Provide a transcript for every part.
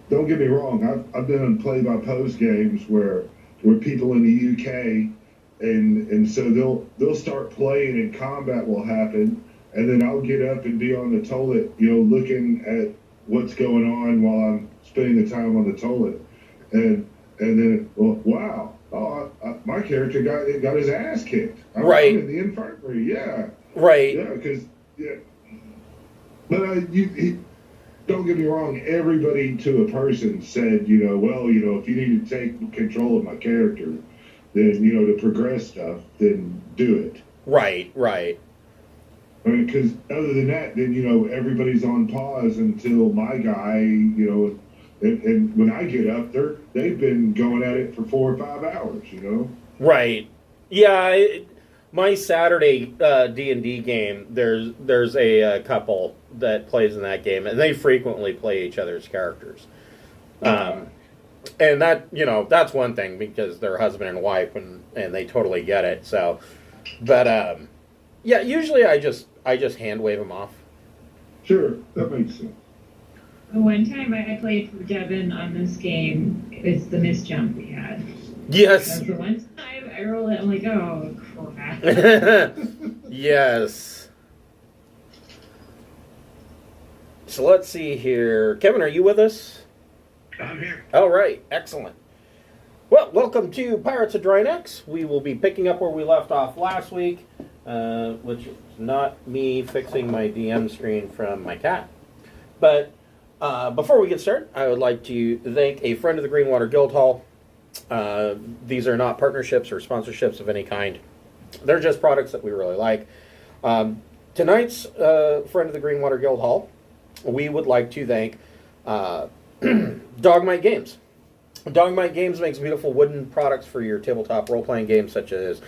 Don't get me wrong. I've been in play-by-post games where people in the UK and so they'll start playing and combat will happen, and then I'll get up and be on the toilet, looking at what's going on while I'm spending the time on the toilet, and then, well, wow, my character got his ass kicked. I'm in the infirmary, yeah, right, yeah, because yeah, but don't get me wrong. Everybody to a person said, well, if you need to take control of my character, then to progress stuff, then do it. Right. I mean, because other than that, then everybody's on pause until my guy, and when I get up, they've been going at it for 4 or 5 hours, Right. Yeah. My Saturday D&D game, there's a couple that plays in that game, and they frequently play each other's characters. And that's one thing because they're husband and wife, and they totally get it. So, but yeah, usually I just hand wave them off. Sure, that makes sense. One time I played for Devin on this game. It's the miss jump we had. Yes. That's the one time I roll it. I'm like, oh crap. Yes. So let's see here. Kevin, are you with us? I'm here. All right, excellent. Well, welcome to Pirates of Drinax. We will be picking up where we left off last week, which is not me fixing my DM screen from my cat. But before we get started, I would like to thank a friend of the Greenwater Guildhall. These are not partnerships or sponsorships of any kind. They're just products that we really like. Tonight's friend of the Greenwater Guildhall, we would like to thank Dogmight Games. Dogmight Games makes beautiful wooden products for your tabletop role-playing games, such as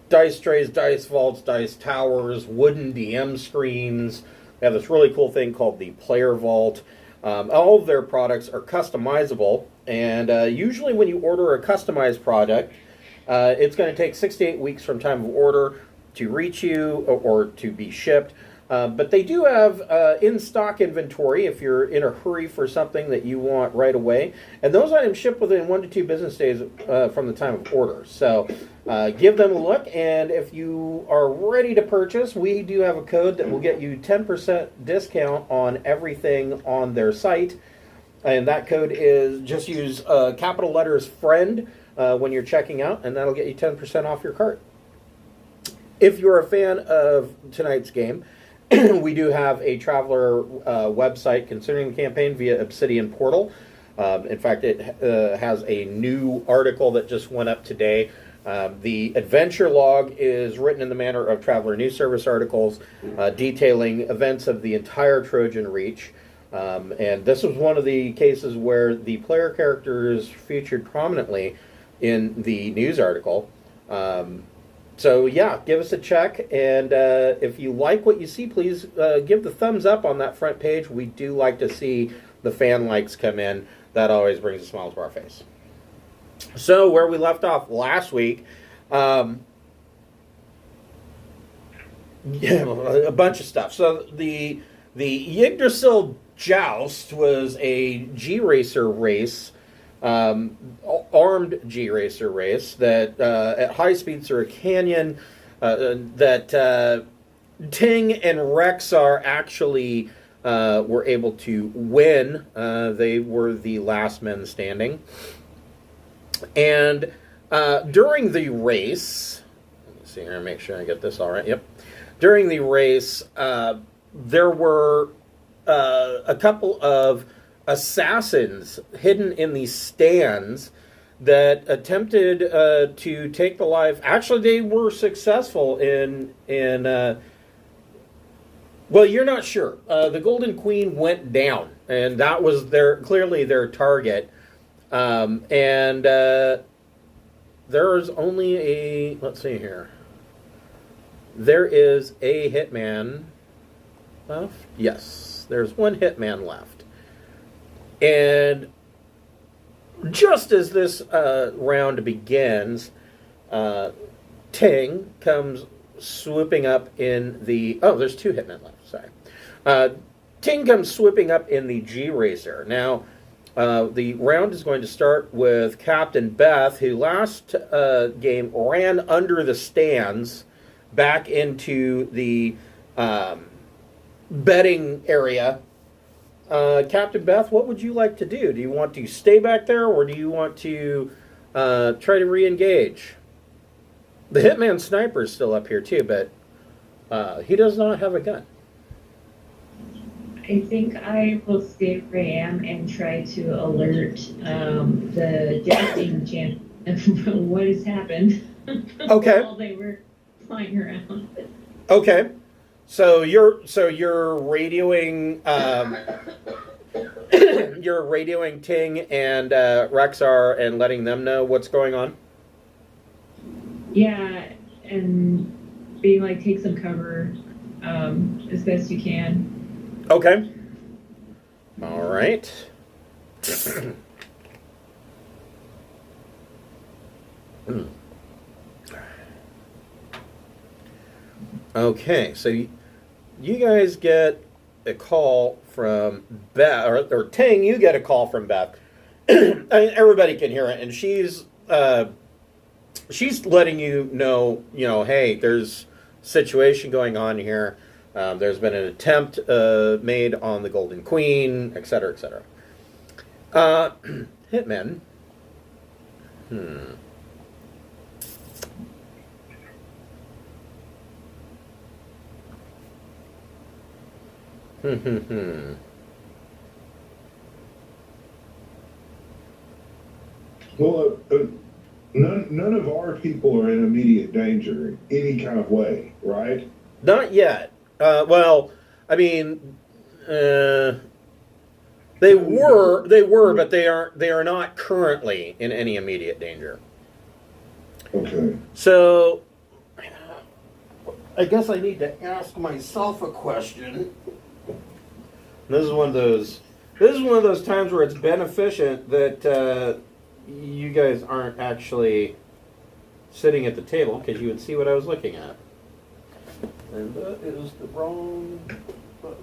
dice trays, dice vaults, dice towers, wooden DM screens. They have this really cool thing called the Player Vault. All of their products are customizable, and usually when you order a customized product, it's going to take 6 to 8 weeks from time of order to reach you or to be shipped. But they do have in-stock inventory if you're in a hurry for something that you want right away. And those items ship within 1 to 2 business days from the time of order. So give them a look. And if you are ready to purchase, we do have a code that will get you 10% discount on everything on their site. And that code is just use capital letters FRIEND when you're checking out, and that'll get you 10% off your cart. If you're a fan of tonight's game, we do have a Traveler website considering the campaign via Obsidian Portal. In fact, it has a new article that just went up today. The adventure log is written in the manner of Traveler News Service articles detailing events of the entire Trojan Reach. And this was one of the cases where the player characters featured prominently in the news article. So yeah, give us a check, and if you like what you see, please give the thumbs up on that front page. We do like to see the fan likes come in. That always brings a smile to our face. So where we left off last week, yeah, a bunch of stuff. So the Yggdrasil Joust was a G-Racer race, armed G-Racer race that at high speeds through a canyon that Ting and Rexar actually were able to win. They were the last men standing. And during the race, let me see here, make sure I get this all right. Yep. During the race, there were a couple of assassins hidden in the stands that attempted to take the life. Actually, they were successful in well, you're not sure. The Golden Queen went down, and that was clearly their target. And there's only a, let's see here. There is a hitman left. Yes, there's one hitman left. And just as this round begins, Ting comes swooping up in the... Oh, there's two hitmen left, sorry. Ting comes swooping up in the G-Racer. Now, the round is going to start with Captain Beth, who last game ran under the stands back into the betting area. Captain Beth, what would you like to do? Do you want to stay back there, or do you want to try to re-engage? The Hitman Sniper is still up here too, but he does not have a gun. I think I will stay where I am and try to alert the jousting champ of what has happened. Okay. While they were flying around. Okay. So you're radioing you're radioing Ting and Rexar and letting them know what's going on? Yeah, and being like, take some cover as best you can. Okay. All right. Okay, so you guys get a call from Beth, or Ting, you get a call from Beth. I mean, everybody can hear it, and she's letting you know, hey, there's a situation going on here. There's been an attempt made on the Golden Queen, etc., etc. Hitman. Well, none of our people are in immediate danger in any kind of way, right? Not yet. Well, I mean, they were, but they are not currently in any immediate danger. Okay. So, I guess I need to ask myself a question. This is one of those times where it's beneficent that you guys aren't actually sitting at the table, because you would see what I was looking at. And that is the wrong book.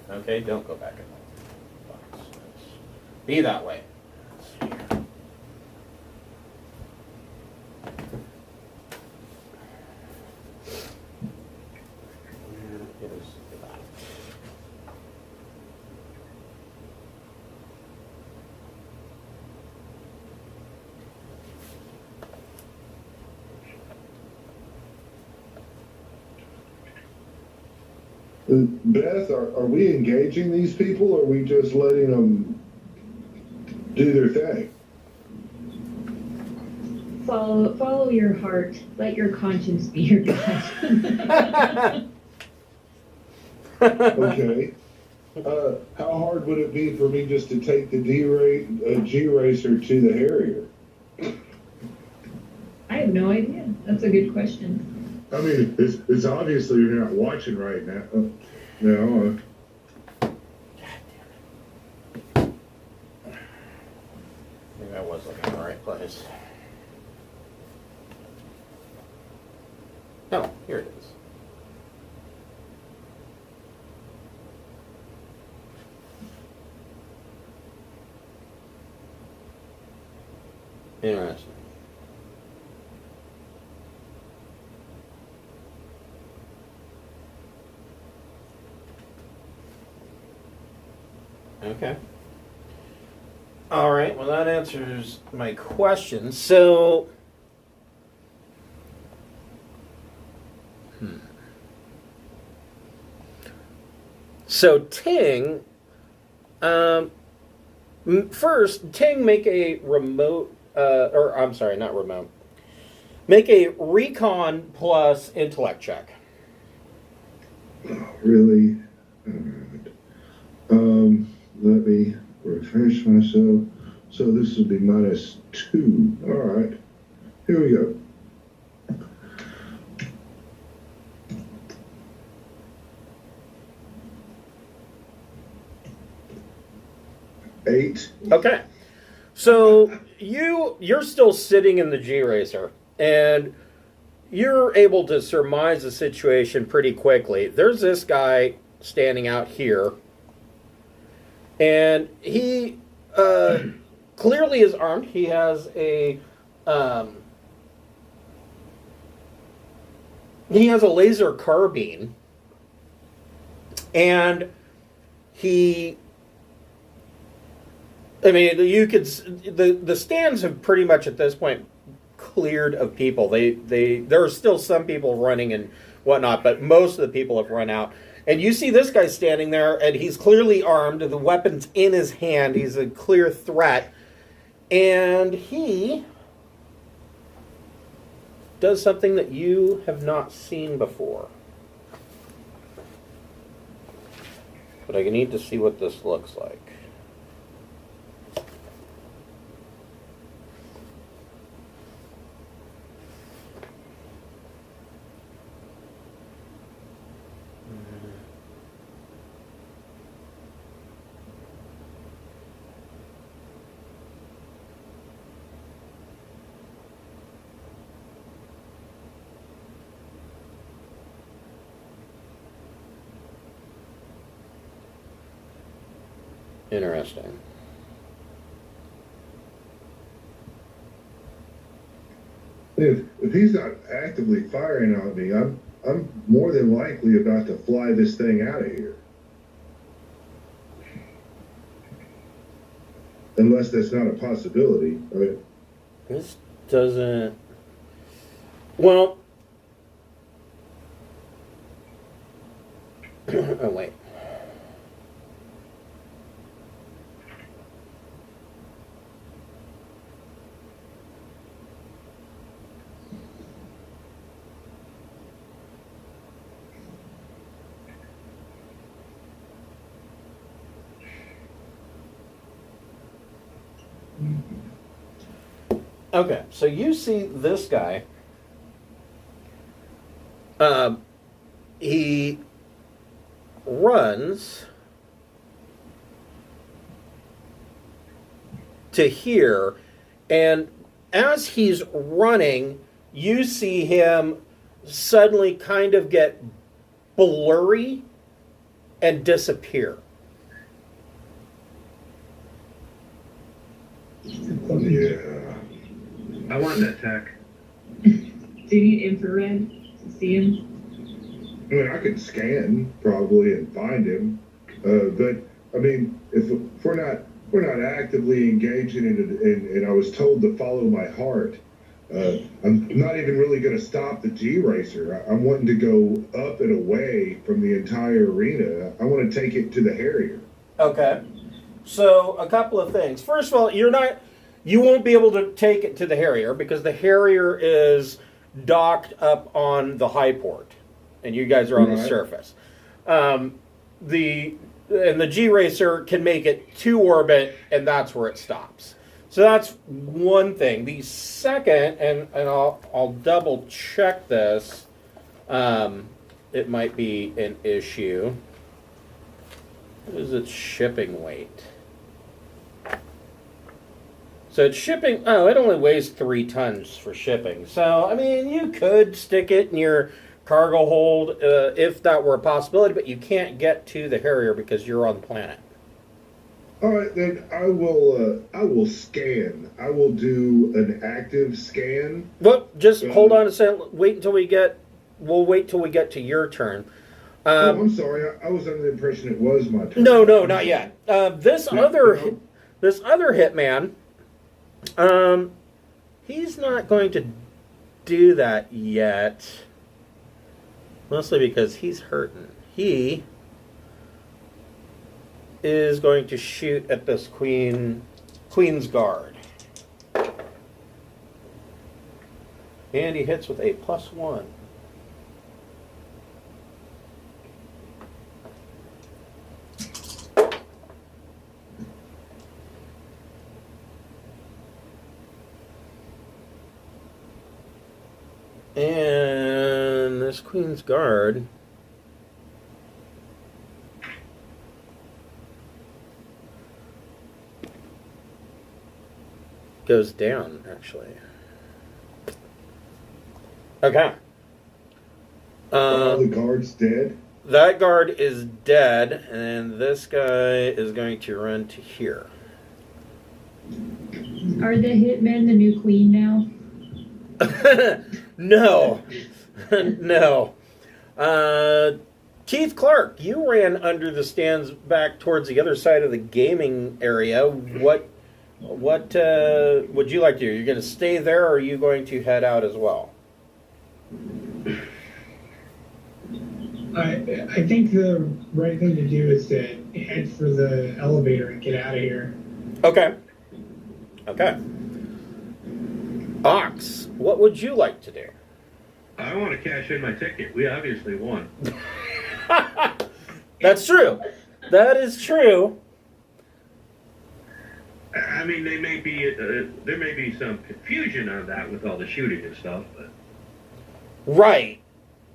Okay, don't go back in the box. Be that way. Beth, are we engaging these people, or are we just letting them do their thing? Follow your heart. Let your conscience be your guide. Okay. How hard would it be for me just to take the G-Racer to the Harrier? I have no idea. That's a good question. I mean, it's obviously you're not watching right now. No. Maybe I was looking in the right place. Oh, here it is. Interesting. Okay. All right. Well, that answers my question. So, Ting. First, Ting, make a remote. Or I'm sorry, not remote. Make a recon plus intellect check. Oh, really? All right. Let me refresh myself. So this would be -2. All right. Here we go. Eight. Okay. So you're still sitting in the G-Racer, and you're able to surmise the situation pretty quickly. There's this guy standing out here, and he clearly is armed. He has a laser carbine, and you could the stands have pretty much at this point cleared of people. There are still some people running and whatnot, but most of the people have run out. And you see this guy standing there, and he's clearly armed. The weapon's in his hand. He's a clear threat, and he does something that you have not seen before. But I need to see what this looks like. Interesting. If he's not actively firing on me, I'm more than likely about to fly this thing out of here. Unless that's not a possibility. I mean, This doesn't... Well... oh, wait. Okay, so you see this guy. He runs to here, and as he's running, you see him suddenly kind of get blurry and disappear. yeah. I want that tech. Do you need infrared to see him? I mean, I could scan probably and find him, but I mean, if we're not actively engaging in it, and I was told to follow my heart, I'm not even really going to stop the G Racer. I'm wanting to go up and away from the entire arena. I want to take it to the Harrier. Okay. So a couple of things. First of all, you won't be able to take it to the Harrier because the Harrier is docked up on the high port, and you guys are on the surface. The G Racer can make it to orbit, and that's where it stops. So that's one thing. The second, and I'll double check this. It might be an issue. What is its shipping weight? So it's shipping, it only weighs 3 tons for shipping. So, I mean, you could stick it in your cargo hold if that were a possibility, but you can't get to the Harrier because you're on the planet. All right, then I will scan. I will do an active scan. Well, just hold on a second. We'll wait till we get to your turn. I'm sorry. I was under the impression it was my turn. No, not yet. This other hitman, he's not going to do that yet. Mostly because he's hurting. He is going to shoot at this Queen's Guard. And he hits with a +1. And this Queen's Guard goes down, actually. Okay. Are all the guards dead? That guard is dead, and this guy is going to run to here. Are the hitmen the new queen now? No. No. Keith Clark, you ran under the stands back towards the other side of the gaming area. What would you like to do? You're going to stay there, or are you going to head out as well? I think the right thing to do is to head for the elevator and get out of here. Okay. Okay. Ox, what would you like to do? I want to cash in my ticket. We obviously won. That's true. That is true. I mean, there may be some confusion on that with all the shooting and stuff, but Right.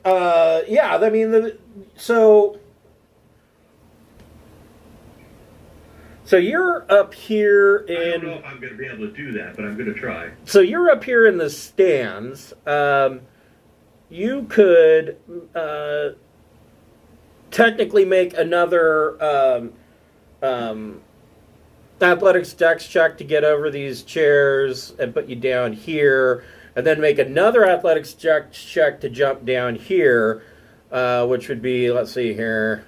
Yeah, I mean, so you're up here I don't know in... if I'm going to be able to do that, but I'm going to try. So you're up here in the stands. You could technically make another athletics dex check to get over these chairs and put you down here, and then make another athletics check to jump down here, which would be, let's see here.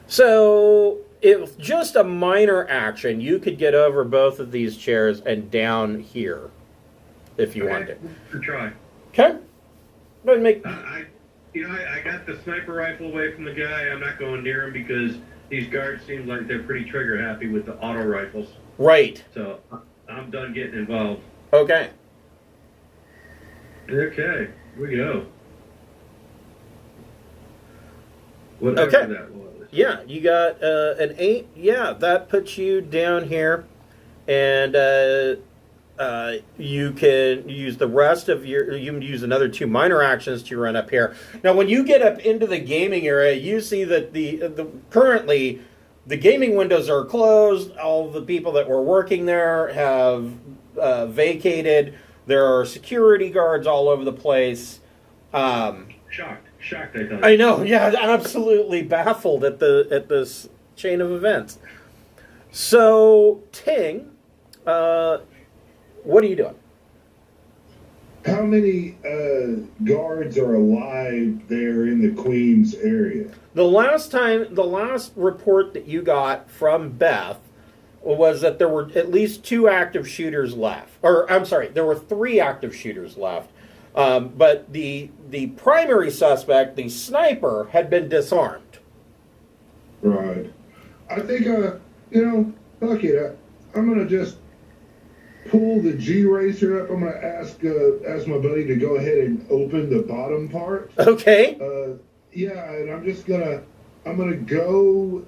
So, if just a minor action, you could get over both of these chairs and down here, if you wanted. To try. Okay. Go ahead and make... I got the sniper rifle away from the guy. I'm not going near him because these guards seem like they're pretty trigger happy with the auto rifles. Right. So I'm done getting involved. Okay. Okay, here we go. Whatever Okay. that was. Yeah, you got an 8. Yeah, that puts you down here. And you can use the rest of your... You can use another 2 minor actions to run up here. Now, when you get up into the gaming area, you see that currently the gaming windows are closed. All the people that were working there have vacated. There are security guards all over the place. Shocked, I thought. I know, yeah, absolutely baffled at this chain of events. So, Ting, what are you doing? How many guards are alive there in the Queen's area? The last report that you got from Beth was that there were at least 2 active shooters left. Or, I'm sorry, there were 3 active shooters left. But the primary suspect, the sniper, had been disarmed. Right. I think, fuck it. I'm going to just pull the G-Racer up. I'm going to ask my buddy to go ahead and open the bottom part. Okay. Yeah, and I'm going to go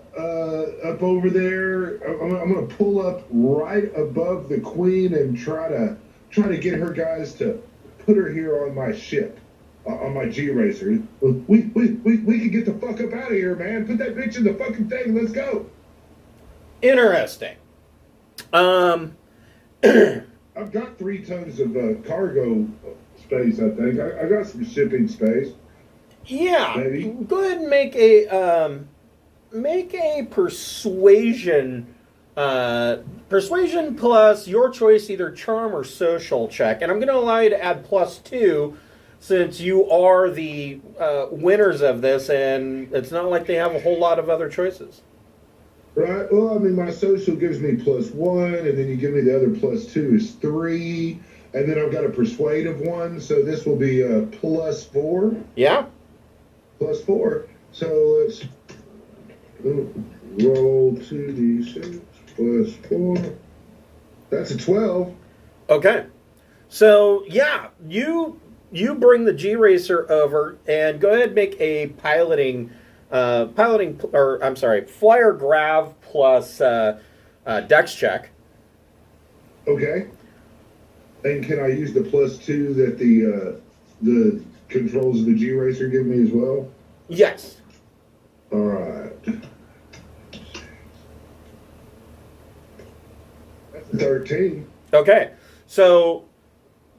up over there. I'm going to pull up right above the Queen and try to get her guys to put her here on my ship, on my G-Racer. We can get the fuck up out of here, man. Put that bitch in the fucking thing. Let's go. Interesting. I've got 3 tons of cargo space, I think. I got some shipping space. Yeah. Maybe. Go ahead and make a persuasion. Persuasion plus your choice, either charm or social check. And I'm going to allow you to add +2 since you are the winners of this, and it's not like they have a whole lot of other choices. Right. Well, I mean, my social gives me +1, and then you give me the other +2 is 3, and then I've got a persuasive 1, so this will be +4. Yeah. +4. So let's roll 2d6 +4. That's a 12. Okay. So, yeah, you bring the G-Racer over, and go ahead and make a flyer grav plus dex check. Okay. And can I use the +2 that the controls of the G-Racer give me as well? Yes. All right. 13. Okay, so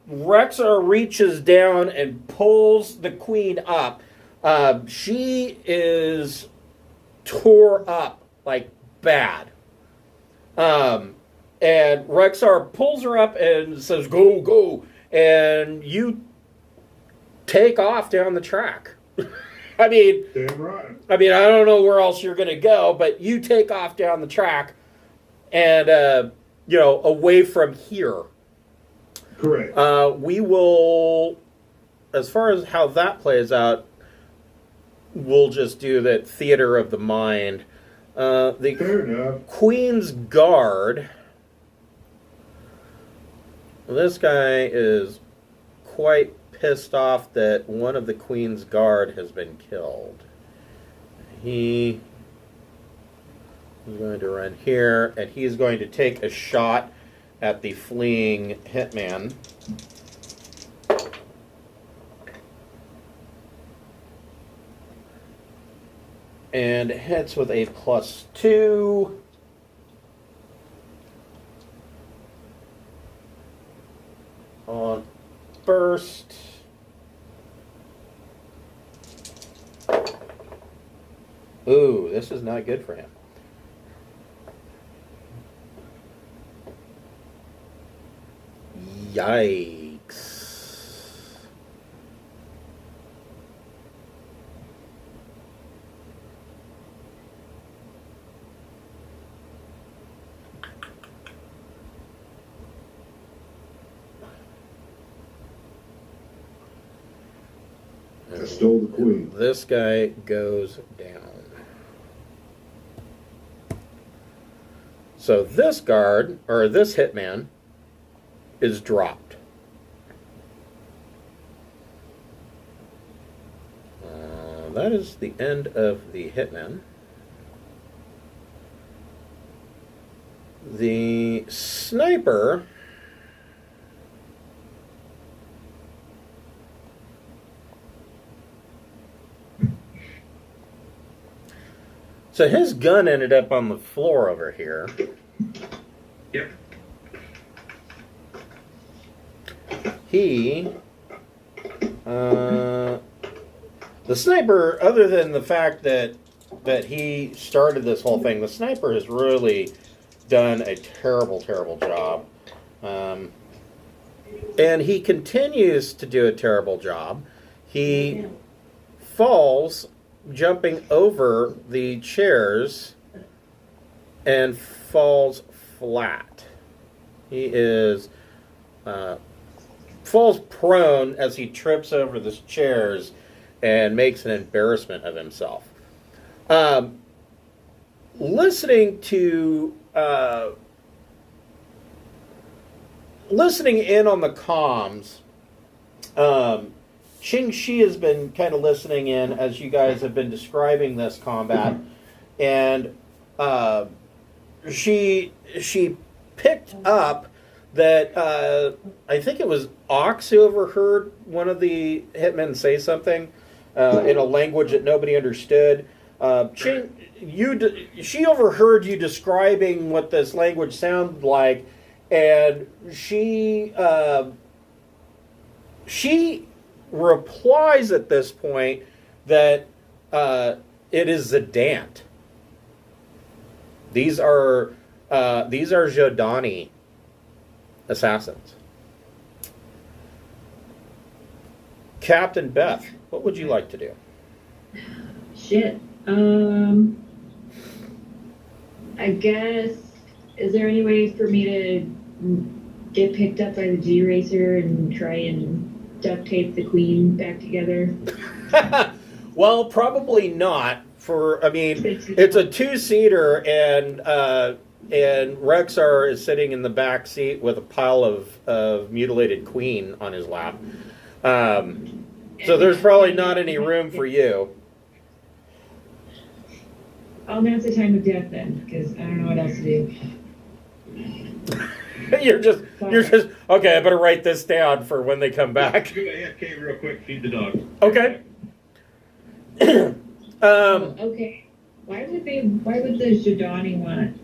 Rexar reaches down and pulls the queen up. She is tore up like bad. And Rexar pulls her up and says, "Go, go," and you take off down the track. I mean, Damn right. I don't know where else you're going to go, but you take off down the track and, away from here. Correct. We will, as far as how that plays out, we'll just do that theater of the mind. The Fair enough. Queen's Guard. This guy is quite pissed off that one of the Queen's Guard has been killed. He is going to run here, and he's going to take a shot at the fleeing hitman. And hits with a +2. On burst. Ooh, this is not good for him. Yikes. I stole the queen. This guy goes down. So this guard, or this hitman, is dropped. That is the end of the hitman. The sniper so his gun ended up on the floor over here. Yep. He, the sniper, other than the fact that he started this whole thing, the sniper has really done a terrible, terrible job. And he continues to do a terrible job. He falls, jumping over the chairs, and falls flat. He is falls prone as he trips over the chairs and makes an embarrassment of himself. Listening in on the comms, Ching Shi has been kind of listening in as you guys have been describing this combat, and she picked up that I think it was Ox who overheard one of the hitmen say something in a language that nobody understood. Ching, she overheard you describing what this language sounded like, and she replies at this point that it is Zidant. These are Shiddani assassins. Captain Beth, what would you like to do? Shit. I guess, is there any way for me to get picked up by the G-Racer and try and duct tape the queen back together? Well, probably not. It's a two-seater, and Rexar is sitting in the back seat with a pile of mutilated queen on his lap. So there's probably not any room for you. I'll announce the time of death then, because I don't know what else to do. You're just okay. I better write this down for when they come back. Go ahead, Kate, real quick. Feed the dog. Okay. Okay. Why would the Shiddani want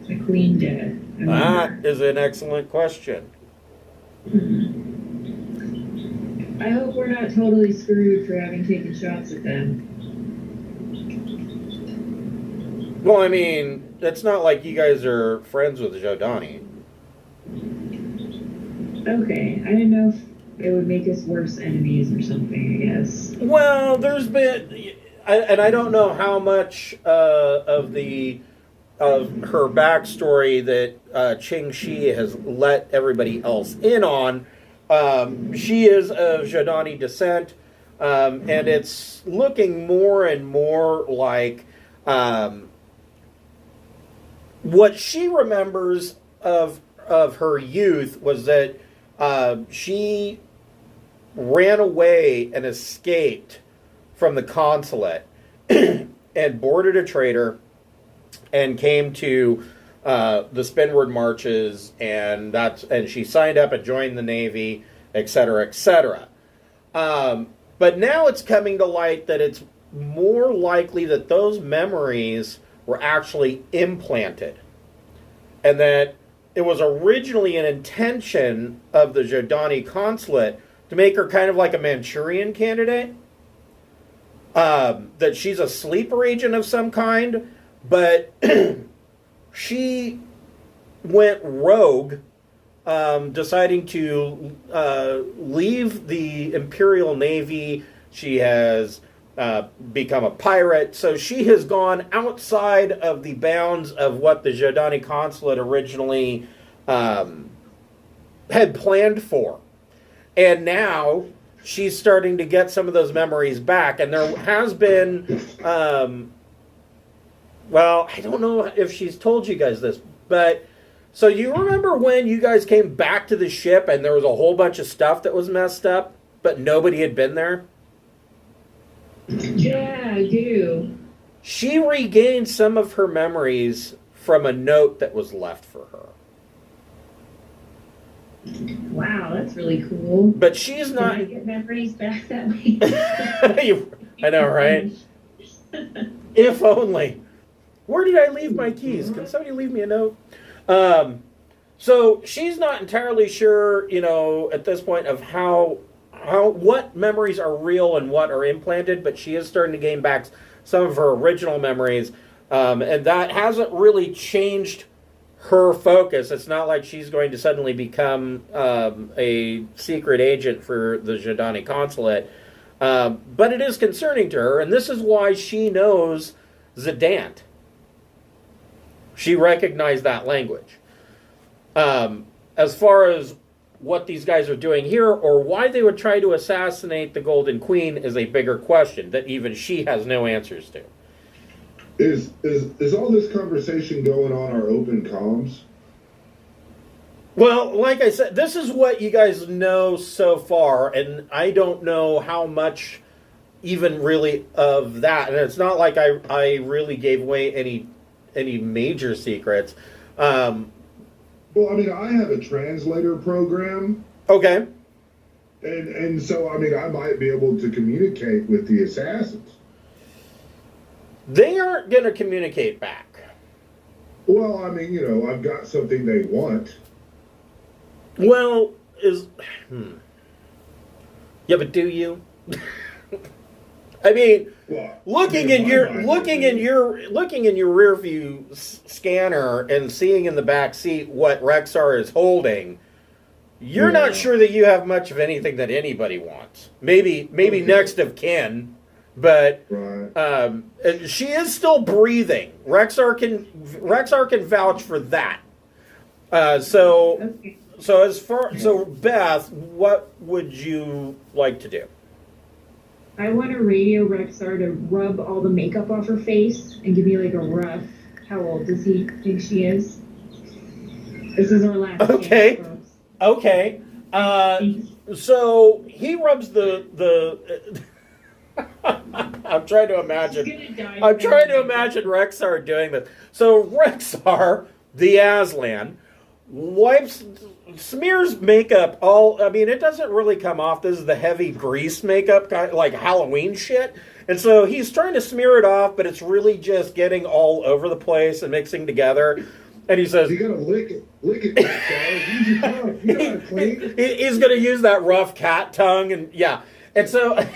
the queen dead? That is an excellent question. I hope we're not totally screwed for having taken shots at them. Well, I mean, it's not like you guys are friends with Shiddani. Okay, I didn't know if it would make us worse enemies or something, I guess. Well, there's been, and I don't know how much of her backstory that Ching Shi has let everybody else in on. She is of Shiddani descent, and it's looking more and more like what she remembers of her youth was that she ran away and escaped from the consulate and boarded a trader and came to the Spinward Marches, and she signed up and joined the Navy, etc., etc. But now it's coming to light that it's more likely that those memories were actually implanted, and that it was originally an intention of the Shiddani consulate to make her kind of like a Manchurian candidate. That she's a sleeper agent of some kind, but she went rogue, deciding to leave the Imperial Navy. She has become a pirate, so she has gone outside of the bounds of what the Shiddani consulate originally had planned for. And now she's starting to get some of those memories back, and there has been well, I don't know if she's told you guys this, but so you remember when you guys came back to the ship and there was a whole bunch of stuff that was messed up, but nobody had been there? Yeah, I do. She regained some of her memories from a note that was left for her. Wow, that's really cool. But she's not... Can I get memories back that way? I know, right? If only. Where did I leave my keys? Can somebody leave me a note? So she's not entirely sure, at this point of what memories are real and what are implanted, but she is starting to gain back some of her original memories, and that hasn't really changed her focus. It's not like she's going to suddenly become a secret agent for the Shiddani consulate, but it is concerning to her, and this is why she knows Zidant. She recognized that language. As far as what these guys are doing here, or why they would try to assassinate the Golden Queen, is a bigger question that even she has no answers to. Is all this conversation going on our open comms? Well, like I said, this is what you guys know so far, and I don't know how much even really of that. And it's not like I really gave away any major secrets. Well, I mean, I have a translator program. Okay. And so, I mean, I might be able to communicate with the assassins. They aren't going to communicate back. Well, I mean, I've got something they want. Well, yeah, but do you? I mean, looking in your rear view scanner and seeing in the back seat what Rexar is holding, you're not sure that you have much of anything that anybody wants. Maybe next of kin, but she is still breathing. Rexar can vouch for that. So Beth, what would you like to do? I want to radio Rexar to rub all the makeup off her face and give me like a rough. How old does he think she is? This is our last. Okay. Chance, folks. Okay. So he rubs the. I'm trying to imagine Rexar doing this. So Rexar, the Aslan, smears makeup it doesn't really come off. This is the heavy grease makeup, kind of like Halloween shit. And so he's trying to smear it off, but it's really just getting all over the place and mixing together. And he says, You gotta lick it, Rexar. Use your tongue. You know how to clean. he's going to use that rough cat tongue, and yeah. And so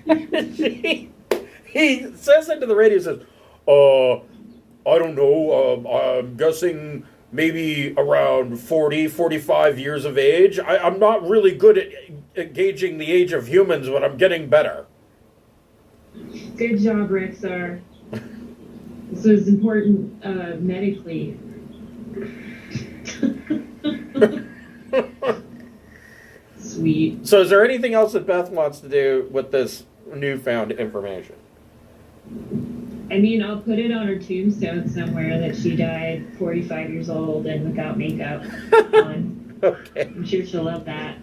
he says into the radio, says, I don't know, I'm guessing maybe around 40, 45 years of age. I'm not really good at gauging the age of humans, but I'm getting better. Good job, Rexar. This was important medically. Sweet. So is there anything else that Beth wants to do with this newfound information? I mean, I'll put it on her tombstone somewhere that she died 45 years old and without makeup on. Okay. I'm sure she'll love that.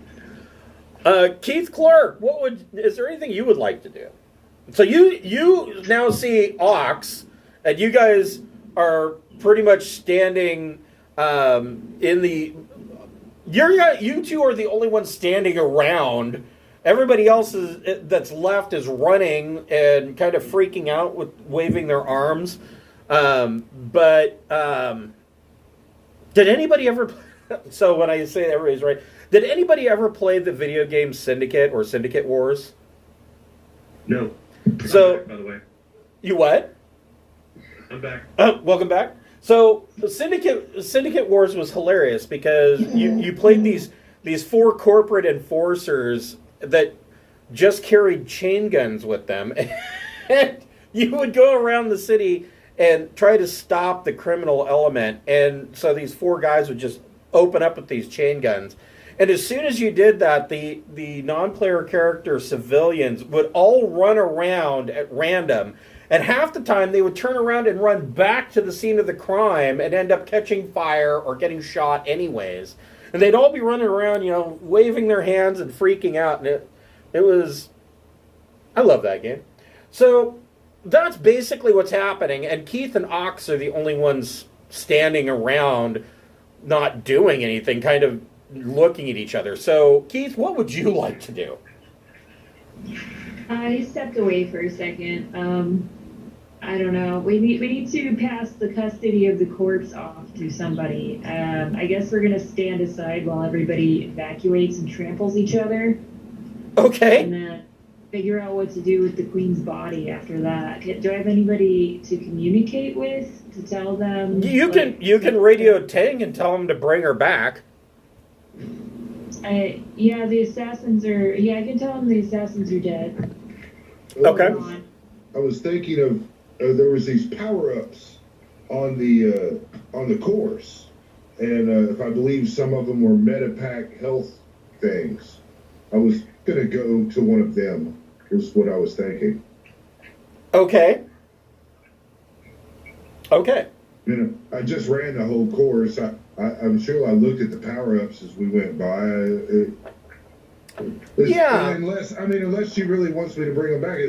Keith Clark, is there anything you would like to do? So you now see Ox, and you guys are pretty much standing in the. You two are the only ones standing around. Everybody else that's left is running and kind of freaking out with waving their arms. But did anybody ever? So when I say everybody's right, did anybody ever play the video game Syndicate or Syndicate Wars? No. So, I'm back, by the way. You what? I'm back. Welcome back. So the Syndicate Wars was hilarious because you played these four corporate enforcers that just carried chain guns with them, and you would go around the city and try to stop the criminal element. And so these four guys would just open up with these chain guns. And as soon as you did that, the non-player character civilians would all run around at random. And half the time, they would turn around and run back to the scene of the crime and end up catching fire or getting shot anyways. And they'd all be running around, waving their hands and freaking out. And it was... I love that game. So that's basically what's happening. And Keith and Ox are the only ones standing around not doing anything, kind of looking at each other. So, Keith, what would you like to do? I stepped away for a second. I don't know. We need to pass the custody of the corpse off to somebody. I guess we're gonna stand aside while everybody evacuates and tramples each other. Okay. And then figure out what to do with the queen's body after that. Do I have anybody to communicate with to tell them? You can radio Ting and tell them to bring her back. The assassins are. Yeah, I can tell them the assassins are dead. Okay. I was thinking of there was these power-ups on the course, and if I believe some of them were Medipack health things. I was gonna go to one of them. Was what I was thinking. Okay. I just ran the whole course. I'm sure I looked at the power-ups as we went by. Unless she really wants me to bring them back,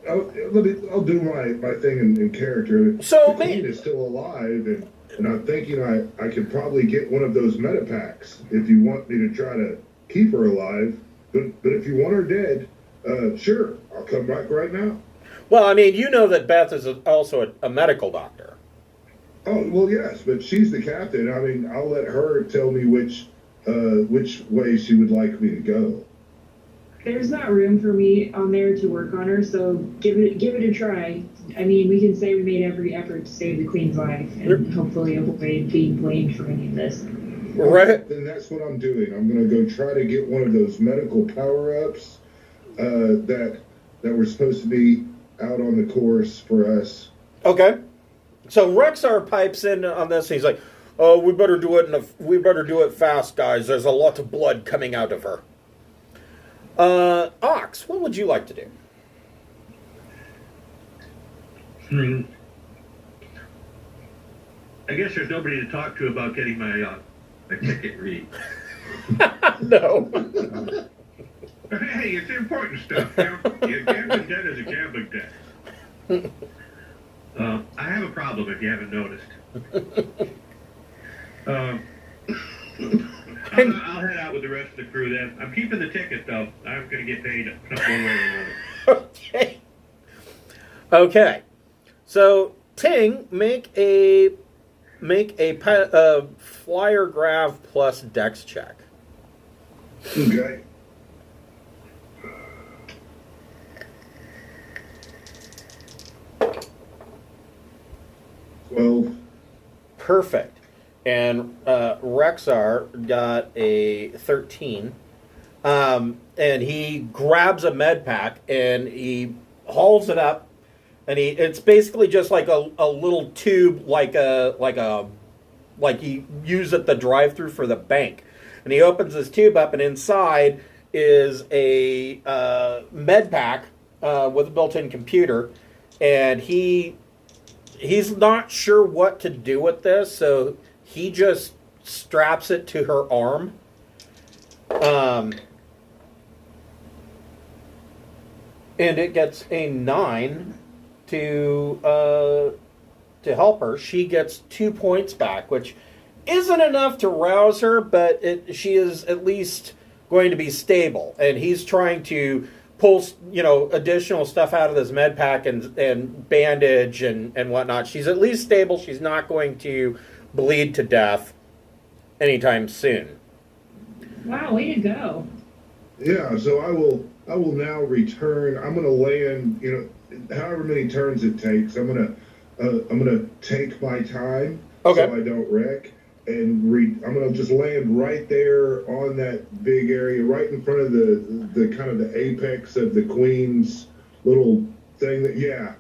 I'll do my thing in character. So the queen is still alive, and I'm thinking I could probably get one of those Medipacks if you want me to try to keep her alive. But if you want her dead, sure, I'll come back right now. Well, I mean, you know that Beth is also a medical doctor. Oh, well, yes, but she's the captain. I mean, I'll let her tell me which way she would like me to go. There's not room for me on there to work on her, so give it a try. I mean, we can say we made every effort to save the queen's life, and hopefully avoid being blamed for any of this. Right. Then that's what I'm doing. I'm going to go try to get one of those medical power-ups that were supposed to be out on the course for us. Okay. So Rexar pipes in on this. He's like, "Oh, we better do it fast, guys. There's a lot of blood coming out of her." Ox, what would you like to do? I guess there's nobody to talk to about getting my ticket read. No. Hey, it's important stuff. Your gambling debt is a gambling debt. I have a problem if you haven't noticed. I'll head out with the rest of the crew then. I'm keeping the ticket though. I'm going to get paid one way or another. Okay. So, Ting, make a make a flyer grav plus dex check. Okay. Well, Perfect. And Rexar got a 13. And he grabs a med pack and he hauls it up. And it's basically just like a little tube, like you use at the drive-through for the bank. And he opens this tube up, and inside is a med pack with a built-in computer. And he's not sure what to do with this, so he just straps it to her arm. And it gets a 9 to help her. She gets 2 points back, which isn't enough to rouse her, but she is at least going to be stable. And he's trying to pull, additional stuff out of this med pack and bandage and whatnot. She's at least stable. She's not going to bleed to death anytime soon. Wow, way to go. yeah. So I will now return. I'm going to land. However many turns it takes. I'm gonna take my time Okay. so I don't wreck. And I'm gonna just land right there on that big area, right in front of the kind of the apex of the Queen's little thing.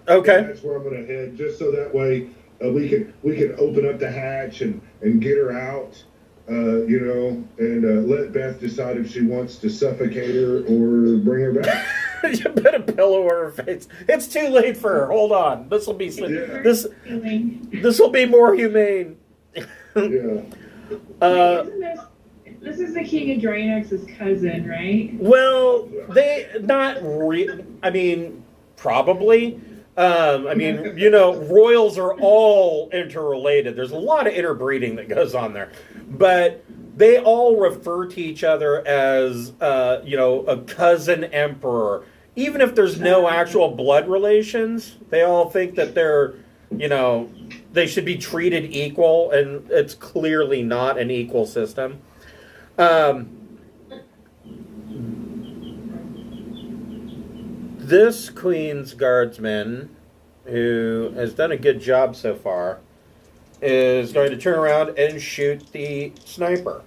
Okay. That's where I'm gonna head, just so that way we can open up the hatch and get her out, and let Beth decide if she wants to suffocate her or bring her back. You put a pillow over her face. It's too late for her. Hold on. This will be this will be more humane. Yeah. This is the King of Drinax's cousin, right? Well, probably. Royals are all interrelated. There's a lot of interbreeding that goes on there. But they all refer to each other as, a cousin emperor. Even if there's no actual blood relations, they all think that they're, they should be treated equal, and it's clearly not an equal system. This Queen's Guardsman, who has done a good job so far, is going to turn around and shoot the sniper.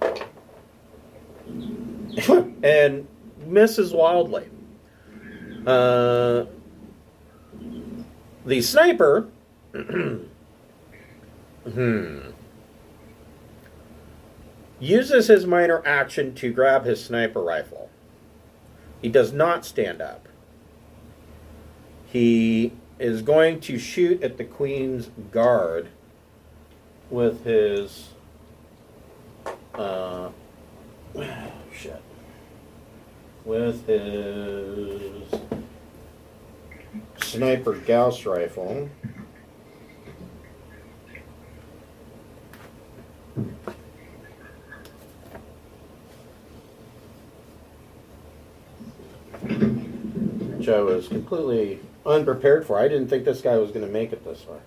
And misses wildly. The sniper uses his minor action to grab his sniper rifle. He does not stand up. He is going to shoot at the Queen's guard with his with his sniper Gauss rifle. Which I was completely unprepared for. I didn't think this guy was going to make it this far.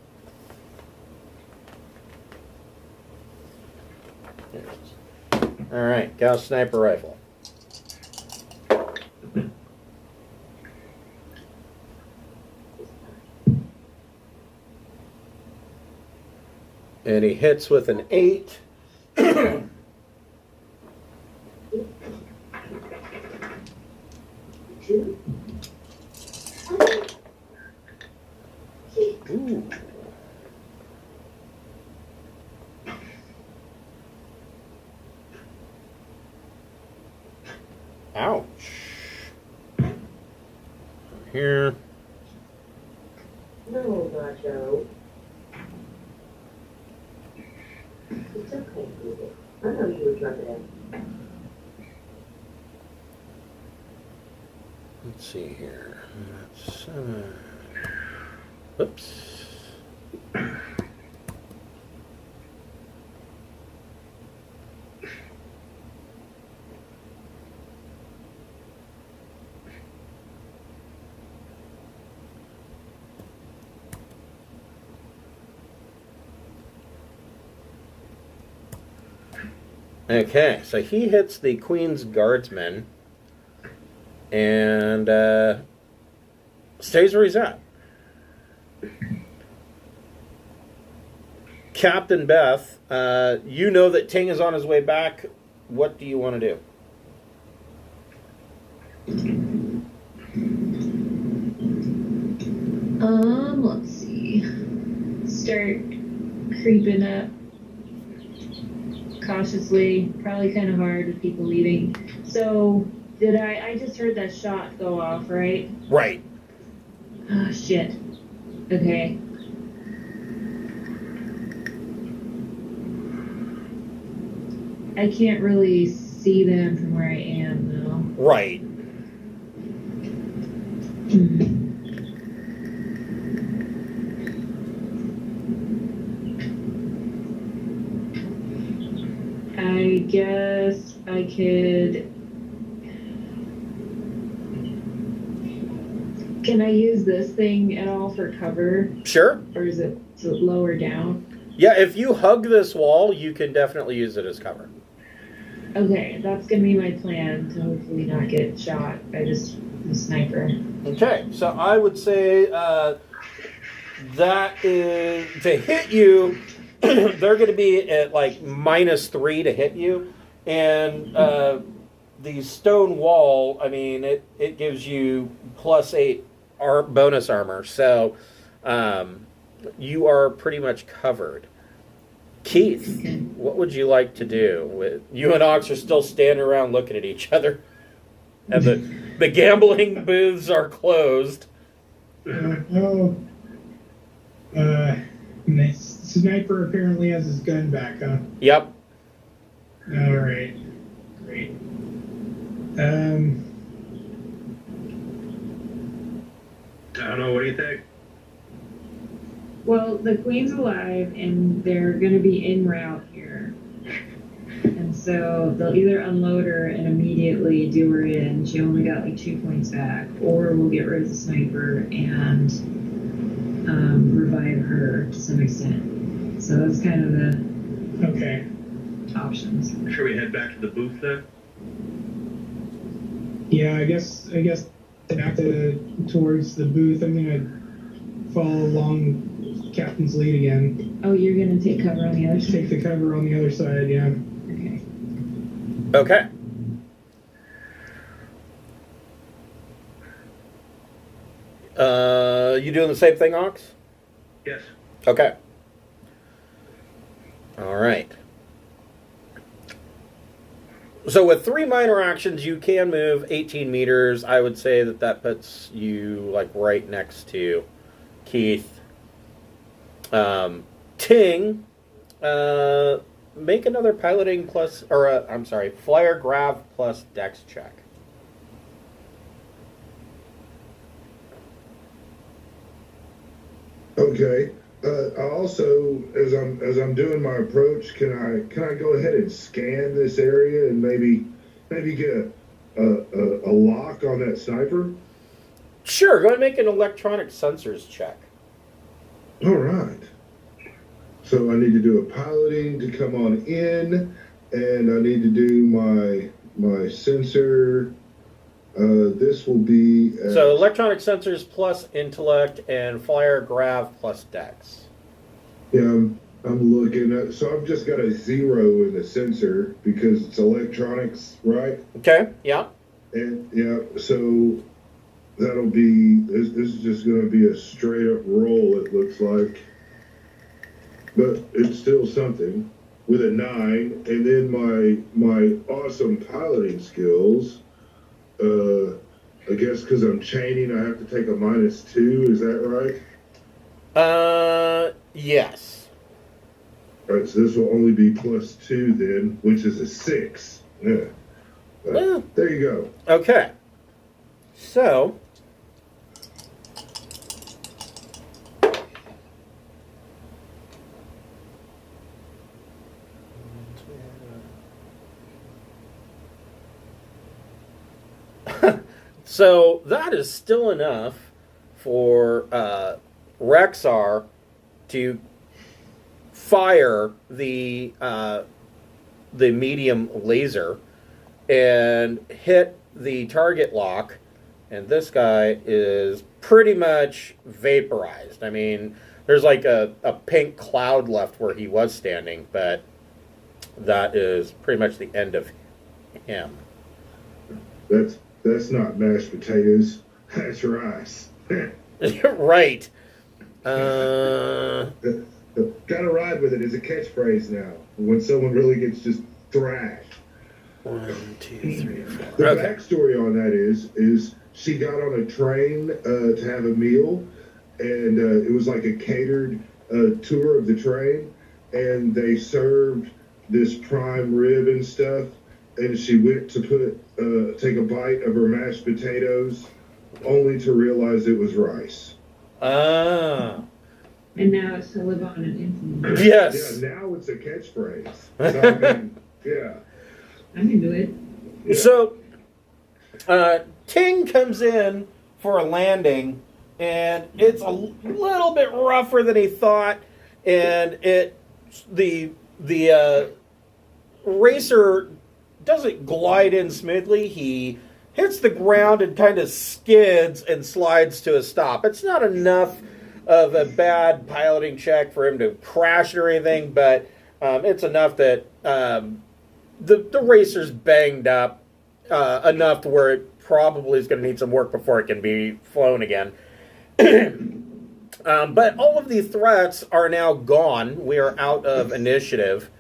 All right, Gauss sniper rifle. And he hits with an 8. Ooh. Ouch. Here. No, Nacho. It's okay, David. I know you were trying to. Let's see here. That's, whoops. Okay, so he hits the Queen's Guardsman and stays where he's at. Captain Beth, you know that Ting is on his way back. What do you want to do? Let's see. Start creeping up cautiously. Probably kind of hard with people leaving. So, I just heard that shot go off, right? Right. Oh, shit. Okay. I can't really see them from where I am, though. Right. I guess I could. Can I use this thing at all for cover? Sure. Or is it lower down? Yeah, if you hug this wall, you can definitely use it as cover. Okay, that's gonna be my plan to hopefully not get shot by the sniper. Okay, so I would say that is to hit you. They're going to be at like -3 to hit you, and the stone wall. I mean, it gives you +8 bonus armor, so you are pretty much covered. Keith, Okay. what would you like to do? You and Ox are still standing around looking at each other, and the gambling booths are closed. Nice. Sniper apparently has his gun back, huh? Yep. All right. Great. I don't know. What do you think? Well, the Queen's alive, and they're gonna be en route here. And so they'll either unload her and immediately do her in. She only got like 2 points back, or we'll get rid of the sniper and revive her to some extent. So that's kind of the options. Should we head back to the booth then? Yeah, I guess back towards the booth. I'm gonna follow along Captain's lead again. Oh, you're gonna take cover on the other side? Take the cover on the other side, yeah. Okay. Okay. You doing the same thing, Ox? Yes. Okay. All right. So with 3 minor actions, you can move 18 meters. I would say that puts you like right next to Keith. Ting, make another piloting plus, or flyer grav plus dex check. Okay. Also, as I'm doing my approach, can I go ahead and scan this area and maybe get a lock on that sniper? Sure. Go ahead and make an electronic sensors check. All right. So I need to do a piloting to come on in, and I need to do my sensor. This will be so electronic sensors plus intellect and flyer grav plus dex. Yeah, I'm looking at. So I've just got a 0 in the sensor because it's electronics, right? Okay. Yeah. And yeah, so that'll be. This is just going to be a straight up roll. It looks like, but it's still something with a 9, and then my awesome piloting skills. I guess because I'm chaining, I have to take a -2. Is that right? Yes. All right, so this will only be +2 then, which is a 6. Yeah. There you go. Okay. So. So that is still enough for Rexar to fire the the medium laser and hit the target lock, and this guy is pretty much vaporized. I mean, there's like a pink cloud left where he was standing, but that is pretty much the end of him. That's not mashed potatoes. That's rice. Right. Gotta ride with it as a catchphrase now. When someone really gets just thrashed. 1, 2, 3, 4. The Okay. backstory on that is she got on a train to have a meal, and it was like a catered tour of the train, and they served this prime rib and stuff, and she went to take a bite of her mashed potatoes, only to realize it was rice. Ah. And now it's to live on an infamy. Yes. Yeah, now it's a catchphrase. So, I mean, yeah. I'm into it. Yeah. So, Ting comes in for a landing, and it's a little bit rougher than he thought, and the racer doesn't glide in smoothly. He hits the ground and kind of skids and slides to a stop. It's not enough of a bad piloting check for him to crash or anything, but it's enough that the racer's banged up enough to where it probably is going to need some work before it can be flown again. But all of the threats are now gone. We are out of initiative.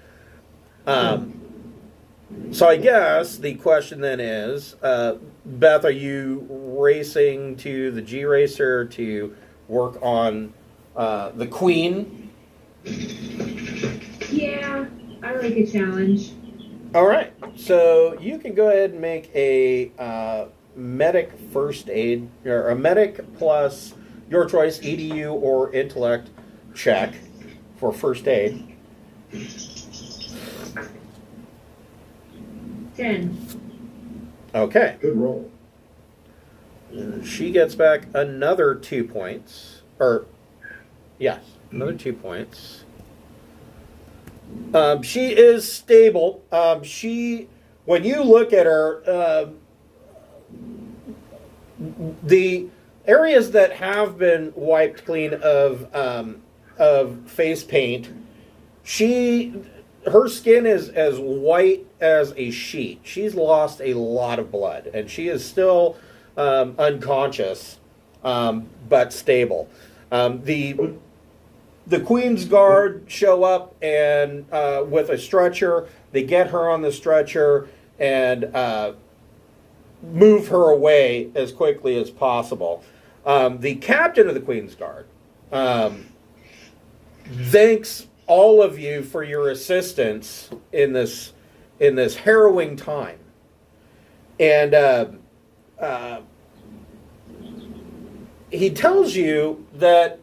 So I guess the question then is, Beth, are you racing to the G Racer to work on the Queen? Yeah, I like a challenge. All right. So you can go ahead and make a medic first aid, or a medic plus your choice, EDU or intellect check for first aid. 10. Okay. Good roll. She gets back another 2 points. Yes, another 2 points. She is stable. When you look at her, the areas that have been wiped clean of face paint, her skin is as white as a sheet. She's lost a lot of blood, and she is still unconscious, but stable. The Queen's Guard show up and with a stretcher. They get her on the stretcher and move her away as quickly as possible. The captain of the Queen's Guard thanks all of you for your assistance in this harrowing time, and he tells you that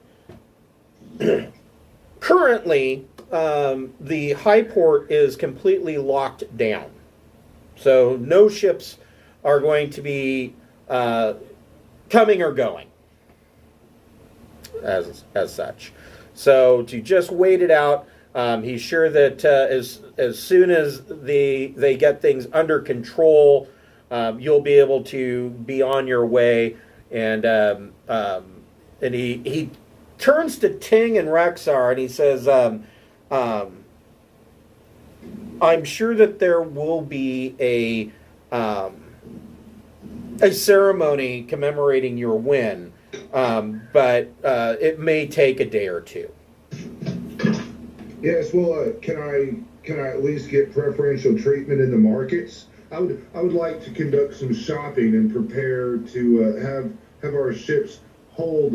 currently the high port is completely locked down, so no ships are going to be coming or going as such. So to just wait it out, he's sure that as soon as they get things under control, you'll be able to be on your way. And he turns to Ting and Rexar and he says, "I'm sure that there will be a ceremony commemorating your win." But it may take a day or two. Yes, well, can I at least get preferential treatment in the markets? I would like to conduct some shopping and prepare to have our ships hold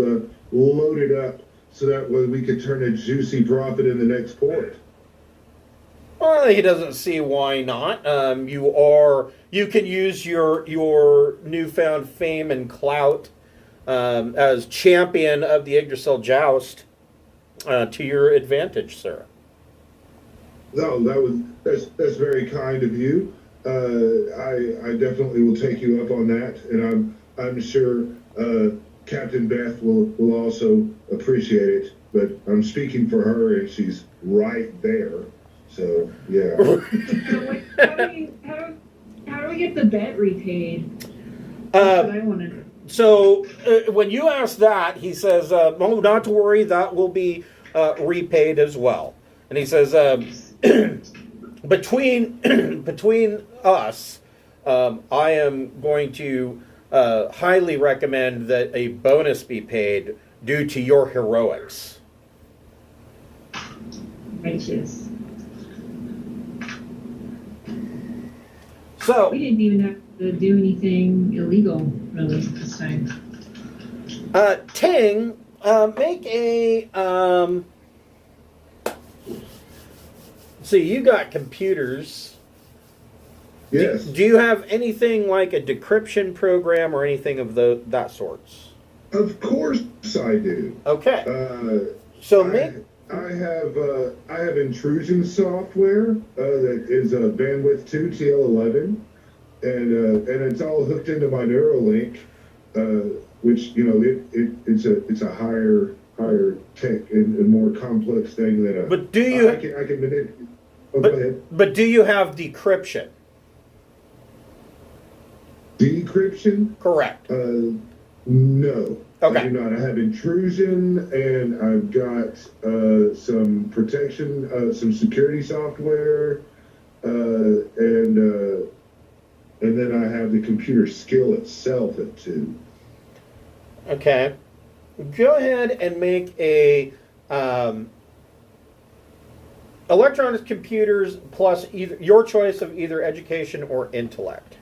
loaded up so that way we could turn a juicy profit in the next port. Well, he doesn't see why not. You can use your newfound fame and clout as champion of the Yggdrasil Joust to your advantage, sir. No, that's very kind of you. I definitely will take you up on that, and I'm sure Captain Beth will also appreciate it. But I'm speaking for her, and she's right there. So yeah. So how do we get the bet repaid? That's what I want to know. So when you ask that, he says, "Oh, not to worry, that will be repaid as well." And he says, "Between between us, I am going to highly recommend that a bonus be paid due to your heroics." Righteous. So We didn't even have to do anything illegal, really, this time. Ting, make a. See, you got computers. Yes. Do you have anything like a decryption program or anything of that sorts? Of course I do. Okay. So make. I have intrusion software that is bandwidth 2 TL11, and it's all hooked into my Neuralink, which it's a higher tech and more complex thing than a. But do you? I can manipulate. Oh, go ahead. But do you have decryption? Decryption? Correct. No. Okay. I do not. I have intrusion, and I've got some protection, some security software, and then I have the computer skill itself at 2. Okay. Go ahead and make a electronic computers plus either your choice of either education or intellect.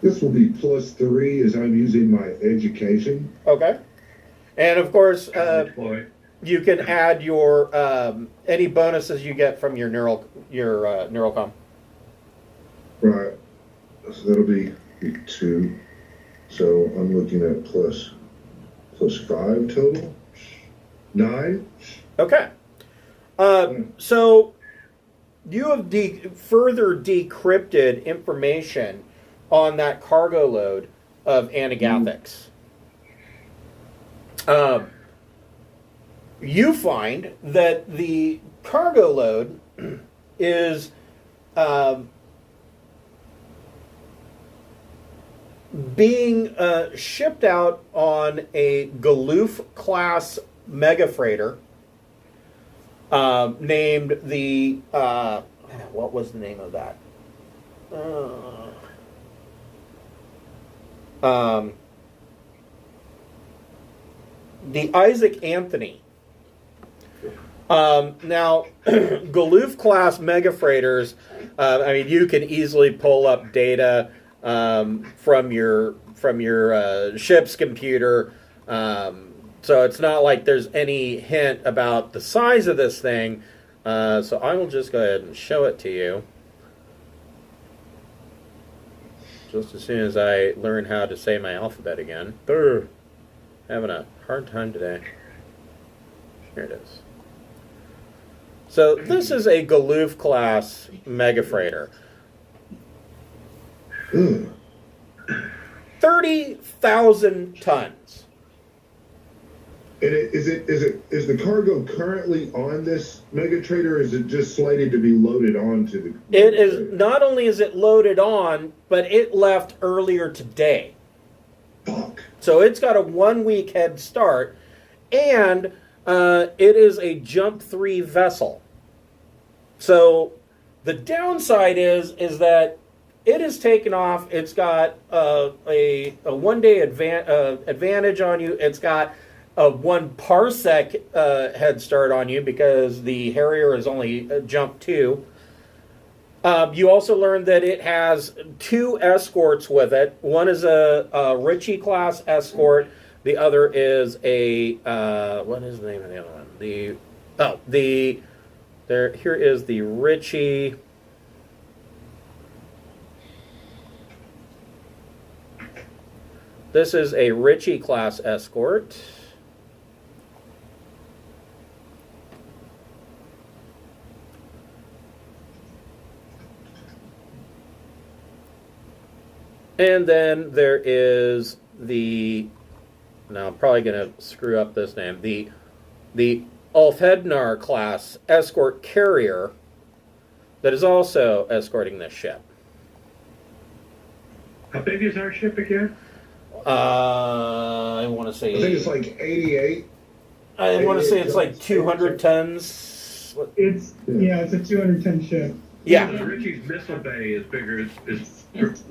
This will be +3 as I'm using my education. Okay. And of course, Boy. you can add your any bonuses you get from your Neuralcom. Right. So that'll be 2. So I'm looking at plus 5 total. 9. Okay. So you have further decrypted information on that cargo load of Anagathics. You find that the cargo load is being shipped out on a Galoof class mega freighter named the what was the name of that? The Isaac Anthony. Now, Galoof class mega freighters. I mean, you can easily pull up data from your ship's computer. So it's not like there's any hint about the size of this thing. So I will just go ahead and show it to you. Just as soon as I learn how to say my alphabet again. Having a hard time today. Here it is. So this is a Galoof class mega freighter. 30,000 tons. And is the cargo currently on this mega trader, or is it just slated to be loaded onto the? It is not only is it loaded on, but it left earlier today. Fuck. So it's got a 1 week head start, and it is a Jump 3 vessel. So the downside is that it is taken off. It's got a 1 day advantage on you. It's got a 1 parsec head start on you because the Harrier is only Jump 2. You also learned that it has 2 escorts with it. One is a Ritchie class escort. The other is a what is the name of the other one? Here is the Ritchie. This is a Ritchie class escort. And then there is now I'm probably going to screw up this name, the Ulfhednar class escort carrier. that is also escorting this ship. How big is our ship again? I want to say. I think it's like 88. I want to say it's like 200 tons. It's a 210 ship. Yeah. Richie's missile bay is bigger, is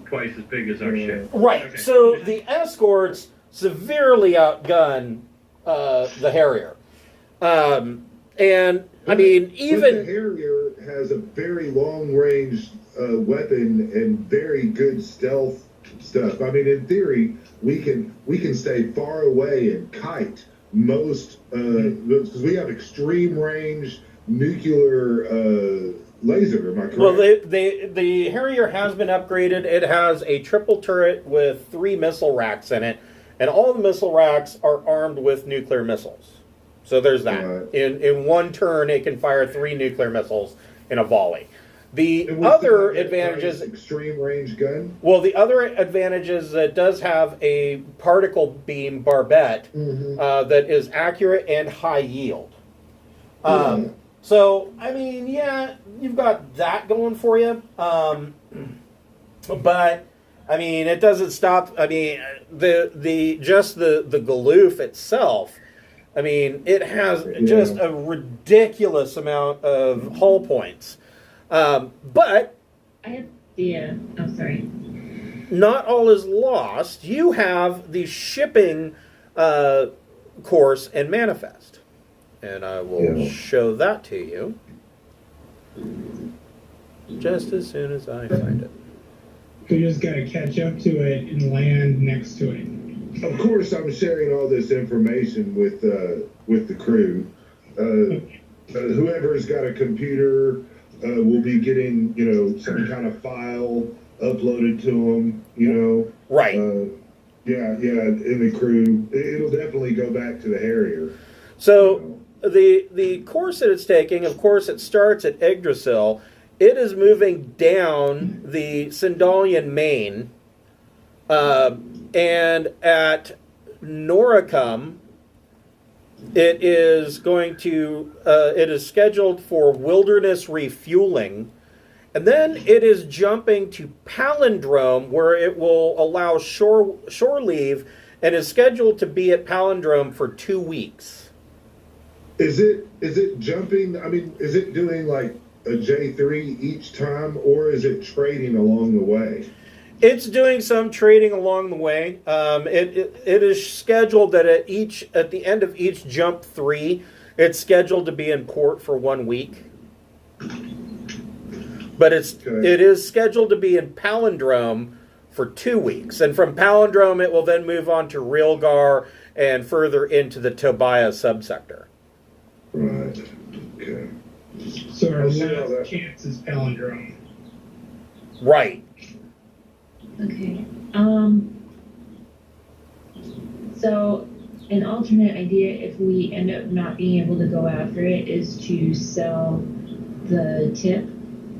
twice as big as our ship. Right. Okay. So the escorts severely outgun the Harrier. And I mean, even the Harrier has a very long-range weapon and very good stealth stuff. I mean, in theory, we can stay far away and kite most because we have extreme range nuclear laser. Am I correct? well, the Harrier has been upgraded. It has a triple turret with 3 missile racks in it, and all the missile racks are armed with nuclear missiles. So there's that. Right. In one turn, it can fire 3 nuclear missiles in a volley. The And what's other the advantages. extreme range gun. Well, the other advantage is that it does have a particle beam barbette that is accurate and high yield. So, I mean, yeah, you've got that going for you. But, I mean, it doesn't stop. I mean, the Galoof itself, I mean, it has just a ridiculous amount of hull points. But I'm sorry. not all is lost. You have the shipping course and manifest. And I will show that to you just as soon as I find it. We just got to catch up to it and land next to it. Of course, I'm sharing all this information with the crew. Whoever's got a computer will be getting, some kind of file uploaded to them, Right. in the crew. It'll definitely go back to the Harrier. So the course that it's taking, of course, it starts at Yggdrasil. It is moving down the Sindalian main, and at Noricum, it is going to. It is scheduled for wilderness refueling, and then it is jumping to Palindrome, where it will allow shore leave, and is scheduled to be at Palindrome for 2 weeks. Is it jumping? I mean, is it doing like a J3 each time, or is it trading along the way? It's doing some trading along the way. It is scheduled that at the end of each jump 3, it's scheduled to be in port for 1 week. But it is scheduled to be in Palindrome for 2 weeks, and from Palindrome it will then move on to Realgar and further into the Tobiah subsector. Right. Okay. So our I'll see how that- last chance is Palindrome. Right. Okay. So an alternate idea, if we end up not being able to go after it, is to sell the tip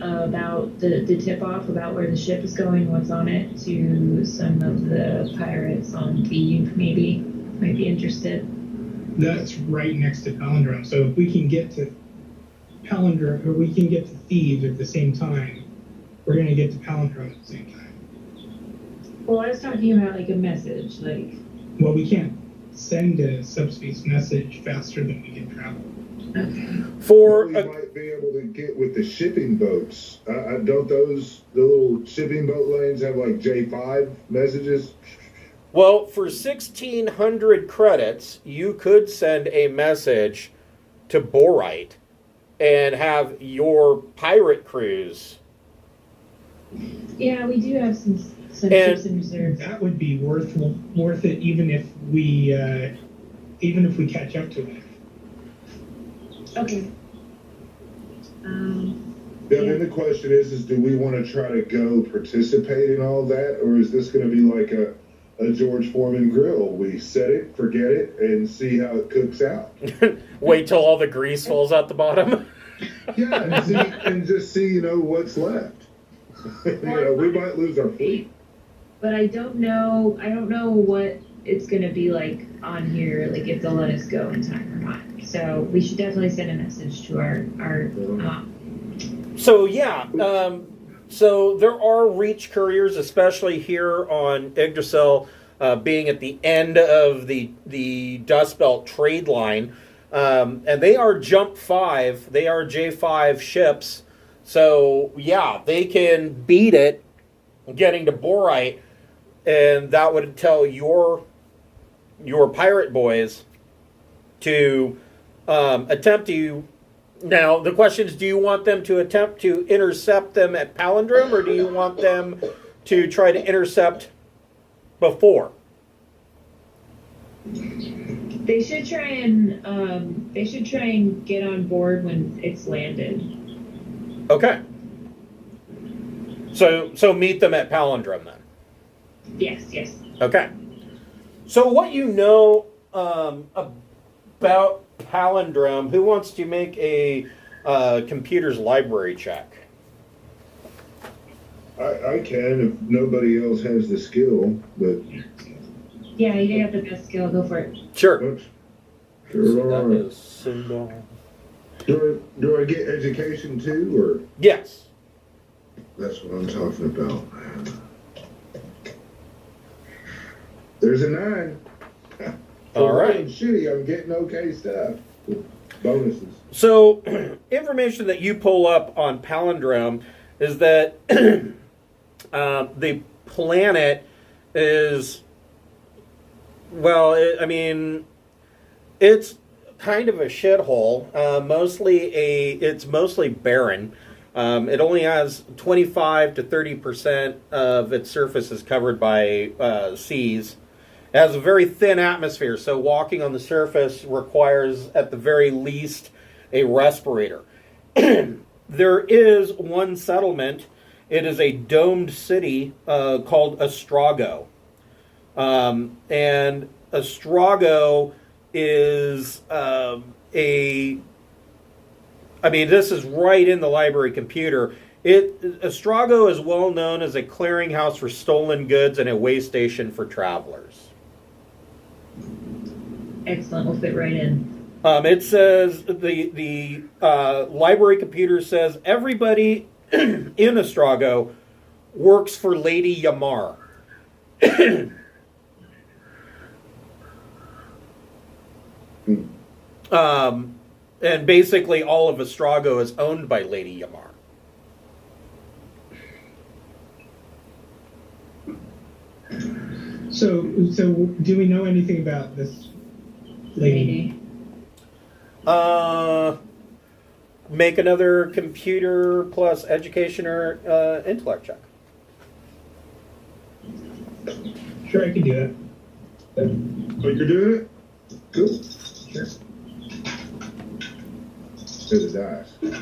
about the tip off about where the ship is going, what's on it, to some of the pirates on Thieves, maybe might be interested. That's right next to Palindrome. So if we can get to Palindrome, or we can get to Thieves at the same time, we're going to get to Palindrome at the same time. Well, I was talking about like a message, like. Well, we can't send a subspace message faster than we can travel. For We might be able to get with the shipping boats. Don't the little shipping boat lanes have like J5 messages? Well, for 1,600 credits, you could send a message to Borite and have your pirate crews. Yeah, we do have some ships in reserve. That would be worth it, even if we catch up to it. Okay. Then the question is do we want to try to go participate in all that, or is this going to be like a George Foreman grill? We set it, forget it, and see how it cooks out. Wait till all the grease falls out the bottom. Yeah, and just see what's left. We might lose our fleet. But I don't know what it's gonna be like on here, like if they'll let us go in time or not. So we should definitely send a message to our So yeah, so there are reach couriers, especially here on Yggdrasil, being at the end of the Dust Belt trade line, and they are Jump 5. They are J5 ships. So yeah, they can beat it getting to Borite, and that would tell your pirate boys to attempt to. Now, the question is, do you want them to attempt to intercept them at Palindrome, or do you want them to try to intercept before? They should try and get on board when it's landed. Okay. So meet them at Palindrome then. Yes. Okay. So what you know about Palindrome, who wants to make a computer's library check? I can if nobody else has the skill, but Yeah, you got the best skill. Go for it. Sure. oops. So Sure that are. is symbol. Do I get education too, or Yes. that's what I'm talking about? There's a 9. All right. Shitty, I'm getting okay stuff. Bonuses. So, information that you pull up on Palindrome is that the planet is, well, it's kind of a shithole. It's mostly barren. It only has 25 to 30% of its surface is covered by seas. It has a very thin atmosphere, so walking on the surface requires, at the very least, a respirator. There is one settlement. It is a domed city called Astrago. And Astrago is this is right in the library computer. Astrago is well known as a clearinghouse for stolen goods and a way station for travelers. Excellent. We'll fit right in. It says the library computer says everybody in Astrago works for Lady Yamar. And basically all of Astrago is owned by Lady Yamar. So do we know anything about this lady? Make another computer plus education or intellect check. Sure, I can do that. Oh, you're doing it? Cool. Sure. Here's the dice.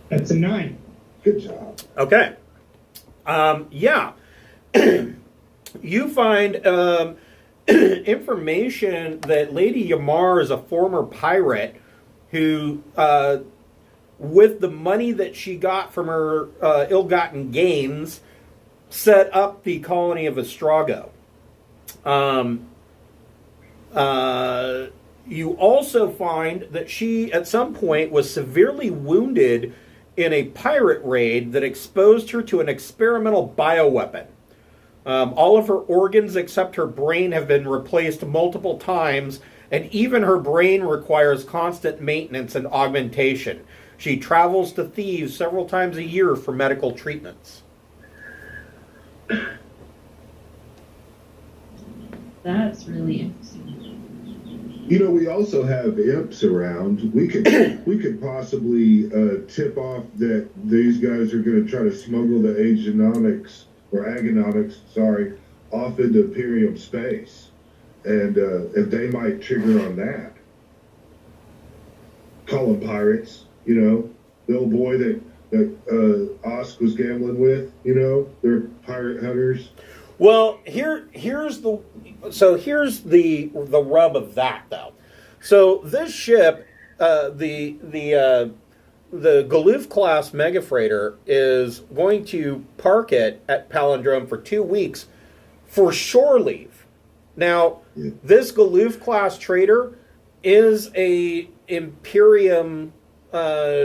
That's a 9. Good job. Okay. Yeah. You find information that Lady Yamar is a former pirate who, with the money that she got from her ill-gotten gains, set up the colony of Astrago. You also find that she, at some point, was severely wounded in a pirate raid that exposed her to an experimental bioweapon. All of her organs except her brain have been replaced multiple times, and even her brain requires constant maintenance and augmentation. She travels to Thieves several times a year for medical treatments. That's really interesting. You know, we also have imps around. We could possibly tip off that these guys are going to try to smuggle the agonautics off into Imperium space, and if they might trigger on that, call them pirates. You know, the old boy that Osk was gambling with. You know, they're pirate hunters. Well, here's the rub of that though. So this ship, the Galoof class mega freighter, is going to park it at Palindrome for 2 weeks for shore leave. Now, this Galoof class trader is a Imperium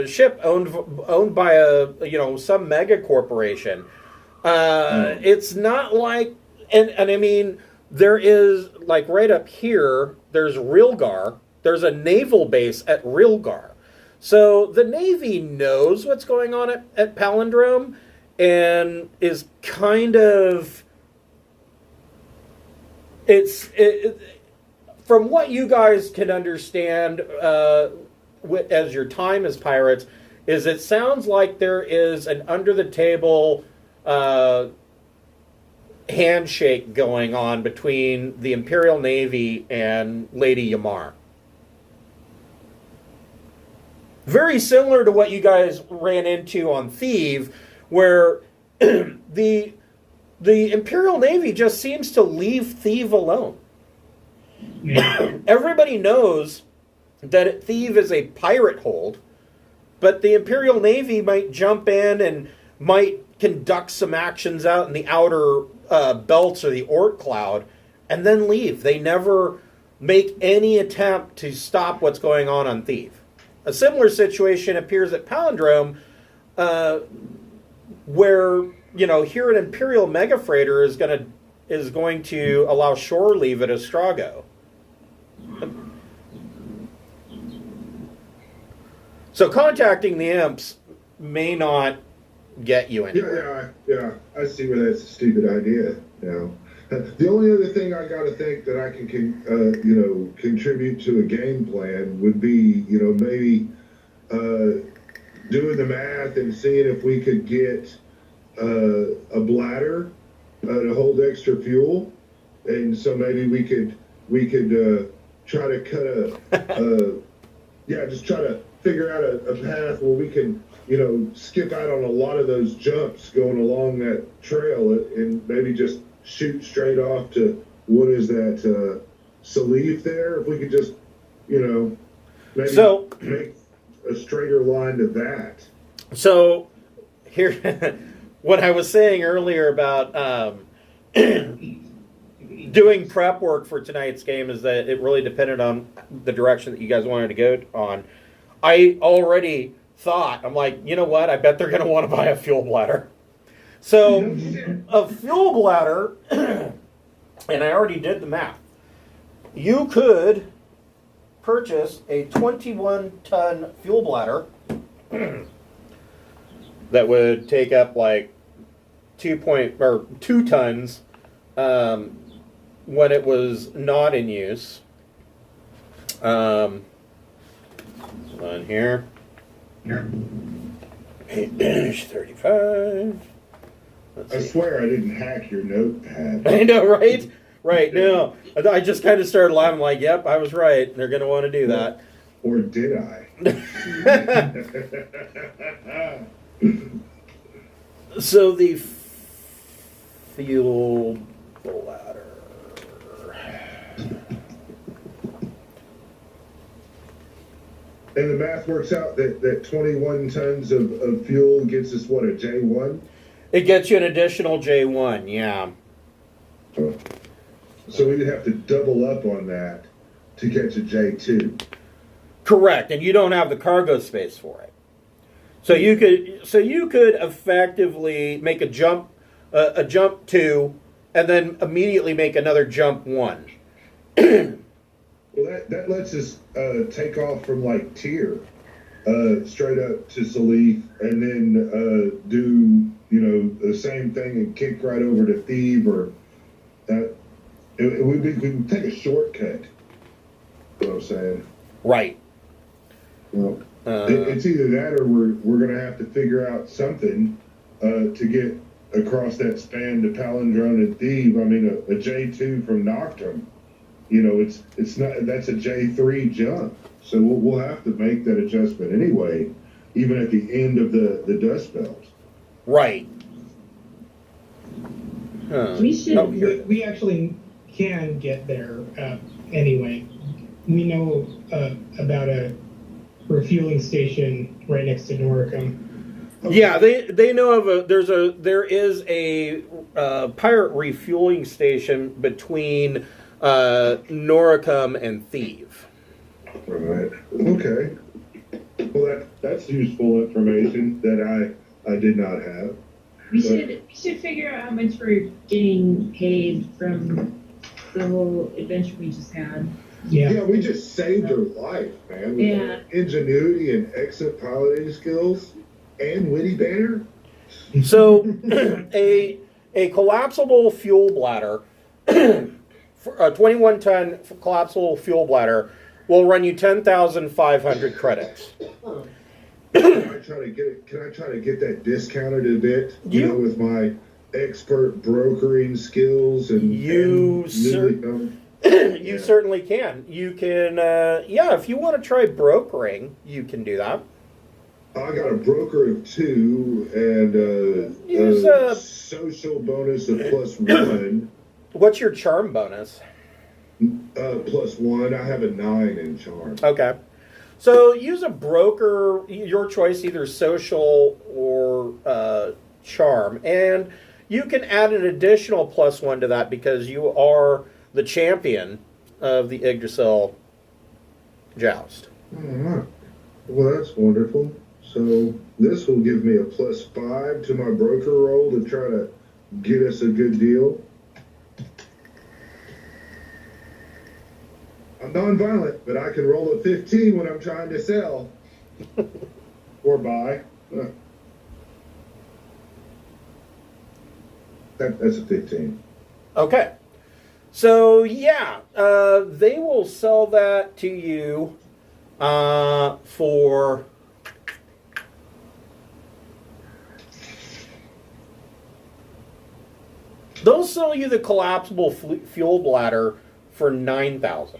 ship owned by some mega corporation. It's not like, and I mean, there is, like, right up here, there's Rilgar. There's a naval base at Rilgar. So the Navy knows what's going on at Palindrome and is kind of... From what you guys can understand as your time as pirates, is it sounds like there is an under-the-table handshake going on between the Imperial Navy and Lady Yamar. Very similar to what you guys ran into on Thieve, where the Imperial Navy just seems to leave Thieve alone. Yeah. Everybody knows that Thieve is a pirate hold, but the Imperial Navy might jump in and might conduct some actions out in the outer belts or the Oort Cloud, and then leave. They never make any attempt to stop what's going on Thieve. A similar situation appears at Palindrome, where, here an Imperial mega freighter is going to allow shore leave at Astrago. So contacting the imps may not get you anywhere. Yeah. I see where that's a stupid idea. The only other thing I got to think that I can contribute to a game plan would be, maybe doing the math and seeing if we could get a bladder to hold extra fuel, and so maybe we could try to just try to figure out a path where we can skip out on a lot of those jumps going along that trail and maybe just shoot straight off to, what is that, Salif there? If we could just, maybe make a straighter line to that. So, here, what I was saying earlier about doing prep work for tonight's game is that it really depended on the direction that you guys wanted to go on. I already thought, I'm like, you know what? I bet they're going to want to buy a fuel bladder. So, a fuel bladder, and I already did the math, you could purchase a 21-ton fuel bladder that would take up like 2 tons when it was not in use. On here. 8-35. I swear I didn't hack your notepad. I know, right? Right, no. I just kind of started laughing like, yep, I was right. They're going to want to do that. Or did I? So the fuel bladder. And the math works out that 21 tons of fuel gets us, what, a J1? It gets you an additional J1, yeah. Oh. So we'd have to double up on that to get to J2. Correct, and you don't have the cargo space for it. So you could effectively make a jump 2, and then immediately make another jump 1. Well, that lets us take off from like Tyr, straight up to Salif, and then do the same thing and kick right over to Thebe, or we can take a shortcut. You know what I'm saying? Right. Well, it's either that or we're going to have to figure out something to get across that span to Palindrome and Thebe. I mean, a J2 from Nocturne. It's not, that's a J3 jump. So we'll have to make that adjustment anyway, even at the end of the Dust Belt. Right. We actually can get there anyway. We know about a refueling station right next to Noricum. Okay. Yeah, they know of there is a pirate refueling station between Noricum and Thebe. Right. Okay. Well, that's useful information that I did not have. We should figure out how much we're getting paid from the whole adventure we just had. Yeah, we just saved her life, man. With Yeah. Ingenuity and excellent piloting skills and witty banner. So, a collapsible fuel bladder, a 21-ton collapsible fuel bladder, will run you 10,500 credits. Can I try to get that discounted a bit? You know, with my expert brokering skills and you certainly can. You can, if you want to try brokering, you can do that. I got a broker of 2 and Use a social bonus of +1. What's your charm bonus? +1. I have a 9 in charm. Okay. So use a broker, your choice, either social or charm. And you can add an additional +1 to that because you are the champion of the Yggdrasil Joust. All right. Well, that's wonderful. So this will give me a +5 to my broker roll to try to get us a good deal. I'm non-violent, but I can roll a 15 when I'm trying to sell or buy. That's a 15. Okay. So, they will sell that to you for... They'll sell you the collapsible fuel bladder for 9,000.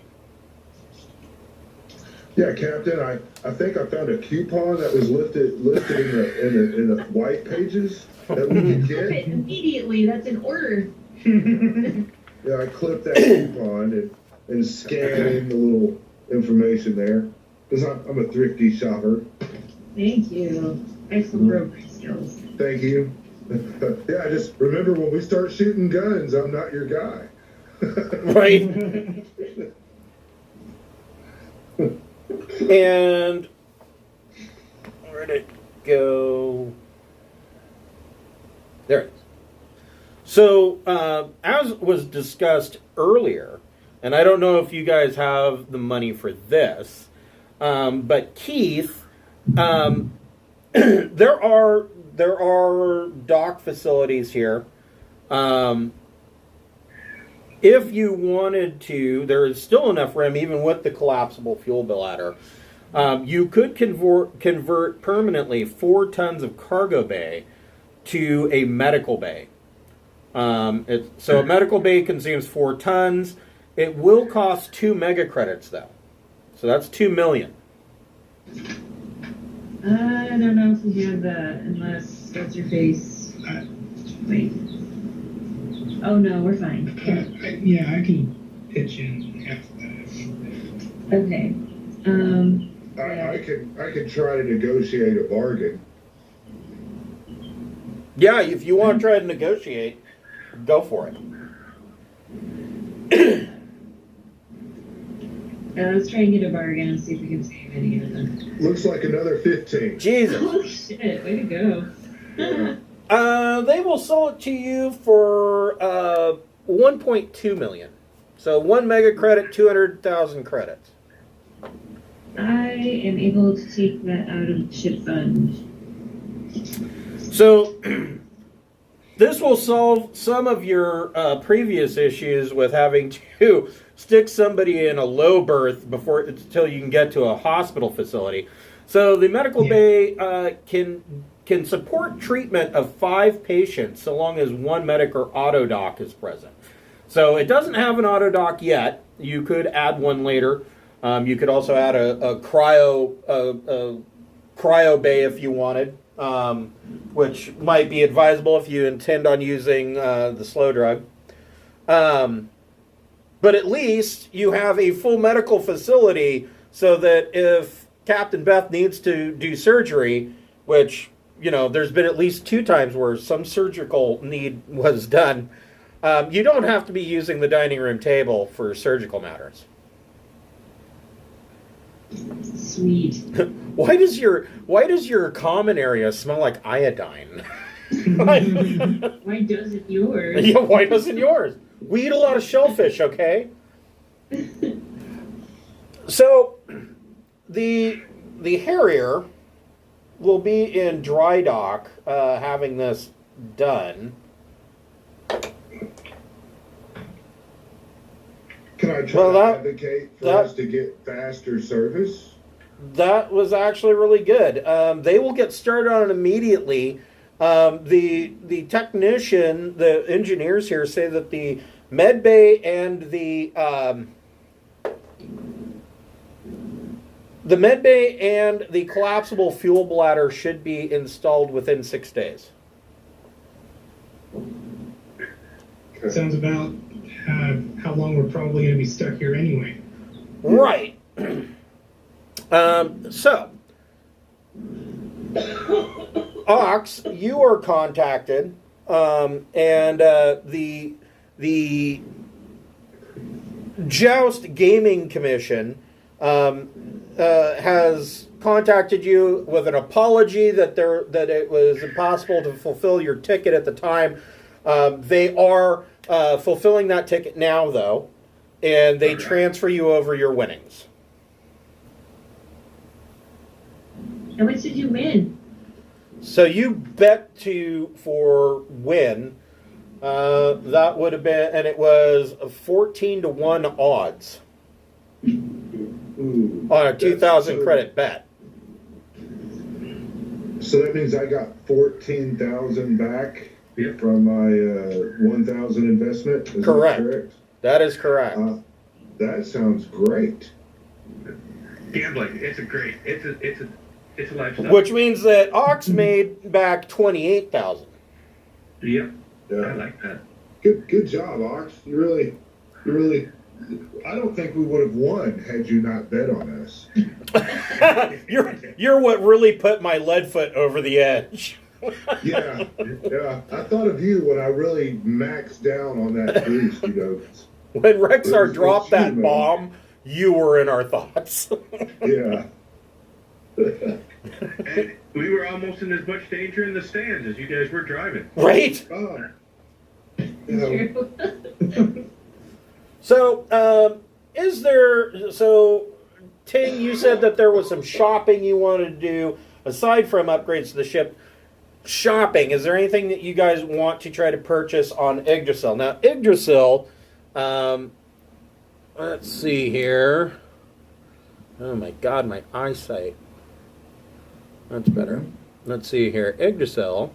Yeah, Captain. I think I found a coupon that was listed in the white pages that we could get. Immediately, that's an order. Yeah, I clipped that coupon and scanned in the little information there because I'm a thrifty shopper. Thank you. Excellent brokering skills. Thank you. Yeah, just remember when we start shooting guns, I'm not your guy. Right. And where'd it go? There it is. So, as was discussed earlier, and I don't know if you guys have the money for this, but Keith, there are dock facilities here. If you wanted to, there is still enough room, even with the collapsible fuel bladder. You could convert permanently 4 tons of cargo bay to a medical bay. So a medical bay consumes 4 tons. It will cost 2 mega credits, though. So that's 2 million. I don't know if we have that, unless that's your face. Wait. Oh no, we're fine. I can pitch in half of that. Okay. I can try to negotiate a bargain. Yeah, if you want to try to negotiate, go for it. Let's try and get a bargain and see if we can save any of them. Looks like another 15. Jesus. Oh shit, way to go. They will sell it to you for 1.2 million. So 1 mega credit, 200,000 credits. I am able to take that out of the ship fund. So this will solve some of your previous issues with having to stick somebody in a low berth until you can get to a hospital facility. So the medical bay can support treatment of 5 patients so long as 1 medic or auto doc is present. So it doesn't have an auto doc yet. You could add one later. You could also add a cryo bay if you wanted, which might be advisable if you intend on using the slow drug. But at least you have a full medical facility so that if Captain Beth needs to do surgery, which, there's been at least 2 times where some surgical need was done, you don't have to be using the dining room table for surgical matters. Sweet. Why does your common area smell like iodine? Why doesn't yours? Yeah, why doesn't yours? We eat a lot of shellfish, okay? So, the Harrier will be in dry dock, having this done. Can I try to advocate for us to get faster service? That was actually really good. They will get started on it immediately. The technician, the engineers here say that the med bay and the med bay and the collapsible fuel bladder should be installed within 6 days. Okay. Sounds about how long we're probably going to be stuck here anyway. Right. So, Ox, you are contacted, and the Joust Gaming Commission has contacted you with an apology that it was impossible to fulfill your ticket at the time. They are fulfilling that ticket now, though, and they transfer you over your winnings. How much did you win? So you bet for win. That would have been, and it was 14-1 odds Ooh, on a 2,000 credit bet. So that means I got 14,000 back Yep. from my 1,000 investment. Is Correct. that correct? That is correct. That sounds great. Gambling, it's a lifestyle. Which means that Ox made back 28,000. Yep. I Yeah. like that. Good job, Ox. You really. I don't think we would have won had you not bet on us. You're what really put my lead foot over the edge. Yeah. I thought of you when I really maxed down on that boost. When Rexar dropped you, that man. bomb, you were in our thoughts. Yeah. And we were almost in as much danger in the stands as you guys were driving. Right? Oh. Yeah. So, Ting, you said that there was some shopping you wanted to do, aside from upgrades to the ship. Shopping, is there anything that you guys want to try to purchase on Yggdrasil? Now, Yggdrasil, let's see here. Oh my god, my eyesight. That's better. Let's see here. Yggdrasil.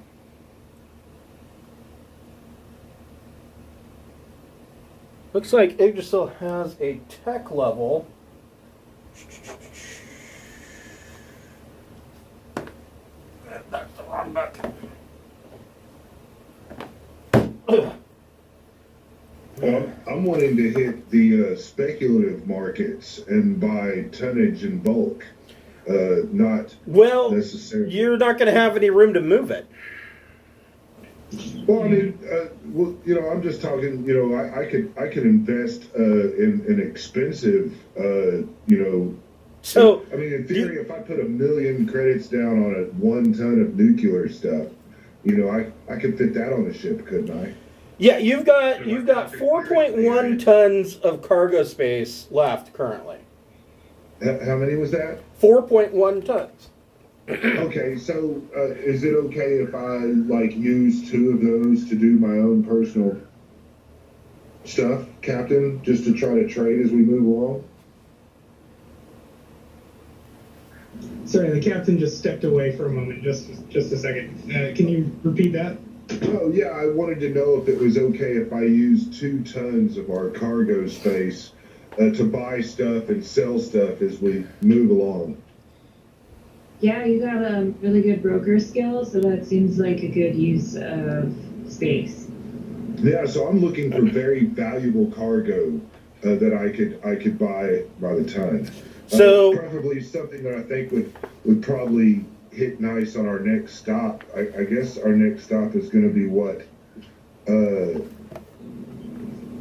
Looks like Yggdrasil has a tech level. That's the wrong button. Well, I'm wanting to hit the speculative markets and buy tonnage in bulk, not Well, necessarily. you're not going to have any room to move it. Well, I mean, I'm just talking. I could invest in expensive. So, I mean, in theory, if I put 1 million credits down on 1 ton of nuclear stuff, I could fit that on the ship, couldn't I? yeah, you've got 4.1 tons of cargo space left currently. How many was that? 4.1 tons. Okay, so is it okay if I use 2 of those to do my own personal stuff, Captain, just to try to trade as we move along? Sorry, the captain just stepped away for a moment. Just a second. Can you repeat that? Oh yeah, I wanted to know if it was okay if I used 2 tons of our cargo space to buy stuff and sell stuff as we move along. Yeah, you got a really good broker skill, so that seems like a good use of space. Yeah, so I'm looking for very valuable cargo that I could buy by the ton. So preferably something that I think would probably hit nice on our next stop. I guess our next stop is going to be what?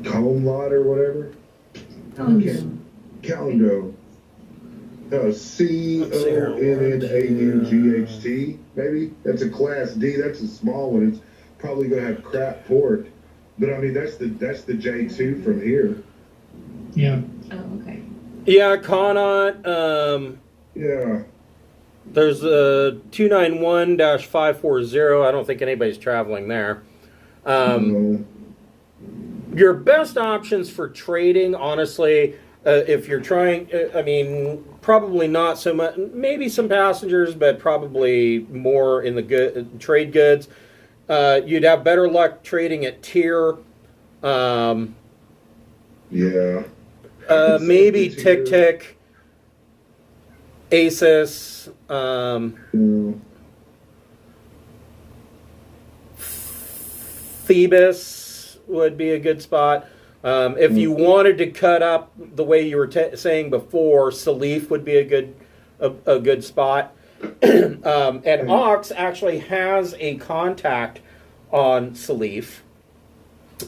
Combe Lot or whatever? Oh, yeah. Calendro. CONNAUGHT, maybe? That's a Class D. That's a small one. It's probably going to have crap port. But, I mean, that's the J2 from here. Yeah. Oh, okay. Yeah, Connaught. Yeah. There's a 291-540. I don't think anybody's traveling there. No. Your best options for trading, honestly, if you're trying, probably not so much, maybe some passengers, but probably more in the trade goods. You'd have better luck trading at tier. Yeah. Maybe Tick Tick, Asus, Phoebus would be a good spot. If you wanted to cut up the way you were saying before, Salif would be a good spot. And Ox actually has a contact on Salif.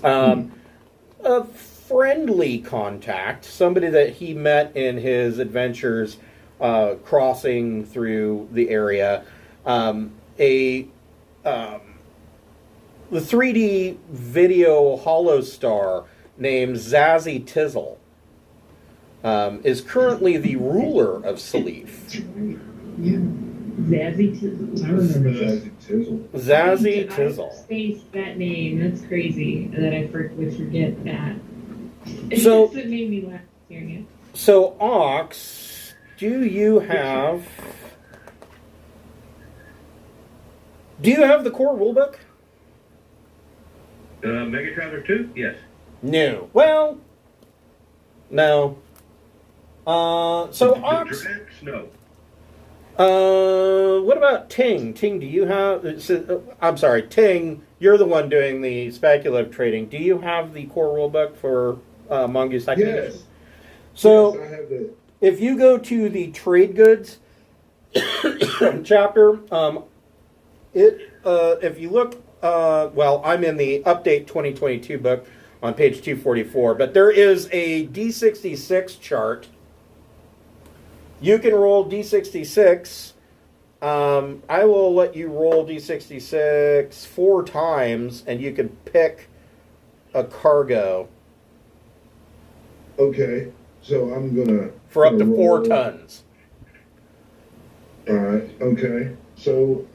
A friendly contact, somebody that he met in his adventures crossing through the area. The 3D video holostar named Zazzy Tizzle is currently the ruler of Salif. Yeah. Zazzy Tizzle. I remember that. Zazzy Tizzle. Zazzy I Tizzle. spaced that name. That's crazy that I would forget that. So- It made me laugh hearing it. So, Ox, do you have the core rulebook? Mega Traveler 2? Yes. No. Well, no. So Ox. Drinax? No. What about Ting? Ting, do you have? I'm sorry, Ting. You're the one doing the speculative trading. Do you have the core rulebook for Mongoose Second Edition? Yes. So Yes, I have the. if you go to the trade goods chapter, if you look, I'm in the update 2022 book on page 244, but there is a D66 chart. You can roll D66. I will let you roll D66 4 times, and you can pick a cargo Okay, so I'm gonna. for up to gonna 4 roll. tons. All right. Okay. So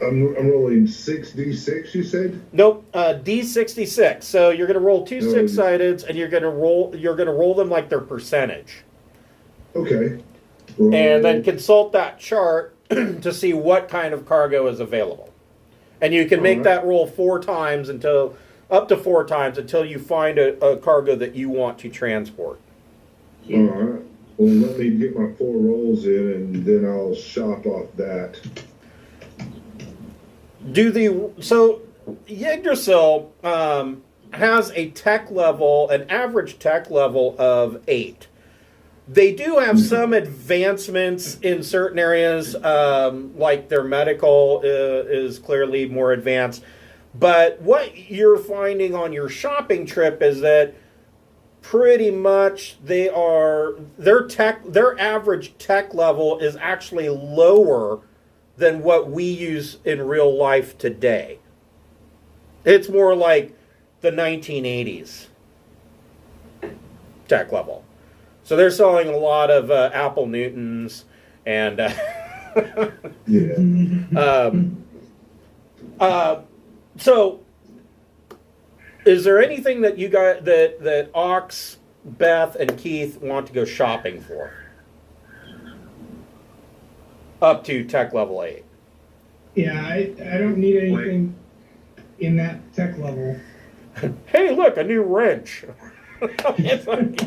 I'm rolling 6d6. You said. Nope, D66. So you're going to roll 2 6-sideds, and you're going to roll them like their percentage. Okay. And then consult that chart to see what kind of cargo is available. And you can make that roll 4 times up to 4 times until you find a cargo that you want to transport. All right. Well, let me get my 4 rolls in, and then I'll shop off that. So Yggdrasil has an average tech level of 8. They do have some advancements in certain areas, like their medical is clearly more advanced. But what you're finding on your shopping trip is that pretty much their average tech level is actually lower than what we use in real life today. It's more like the 1980s tech level. So they're selling a lot of Apple Newtons and Yeah. So is there anything that you got that Ox, Beth, and Keith want to go shopping for? Up to tech level 8. Yeah, I don't need anything in that tech level. Hey, look, a new wrench. It's like,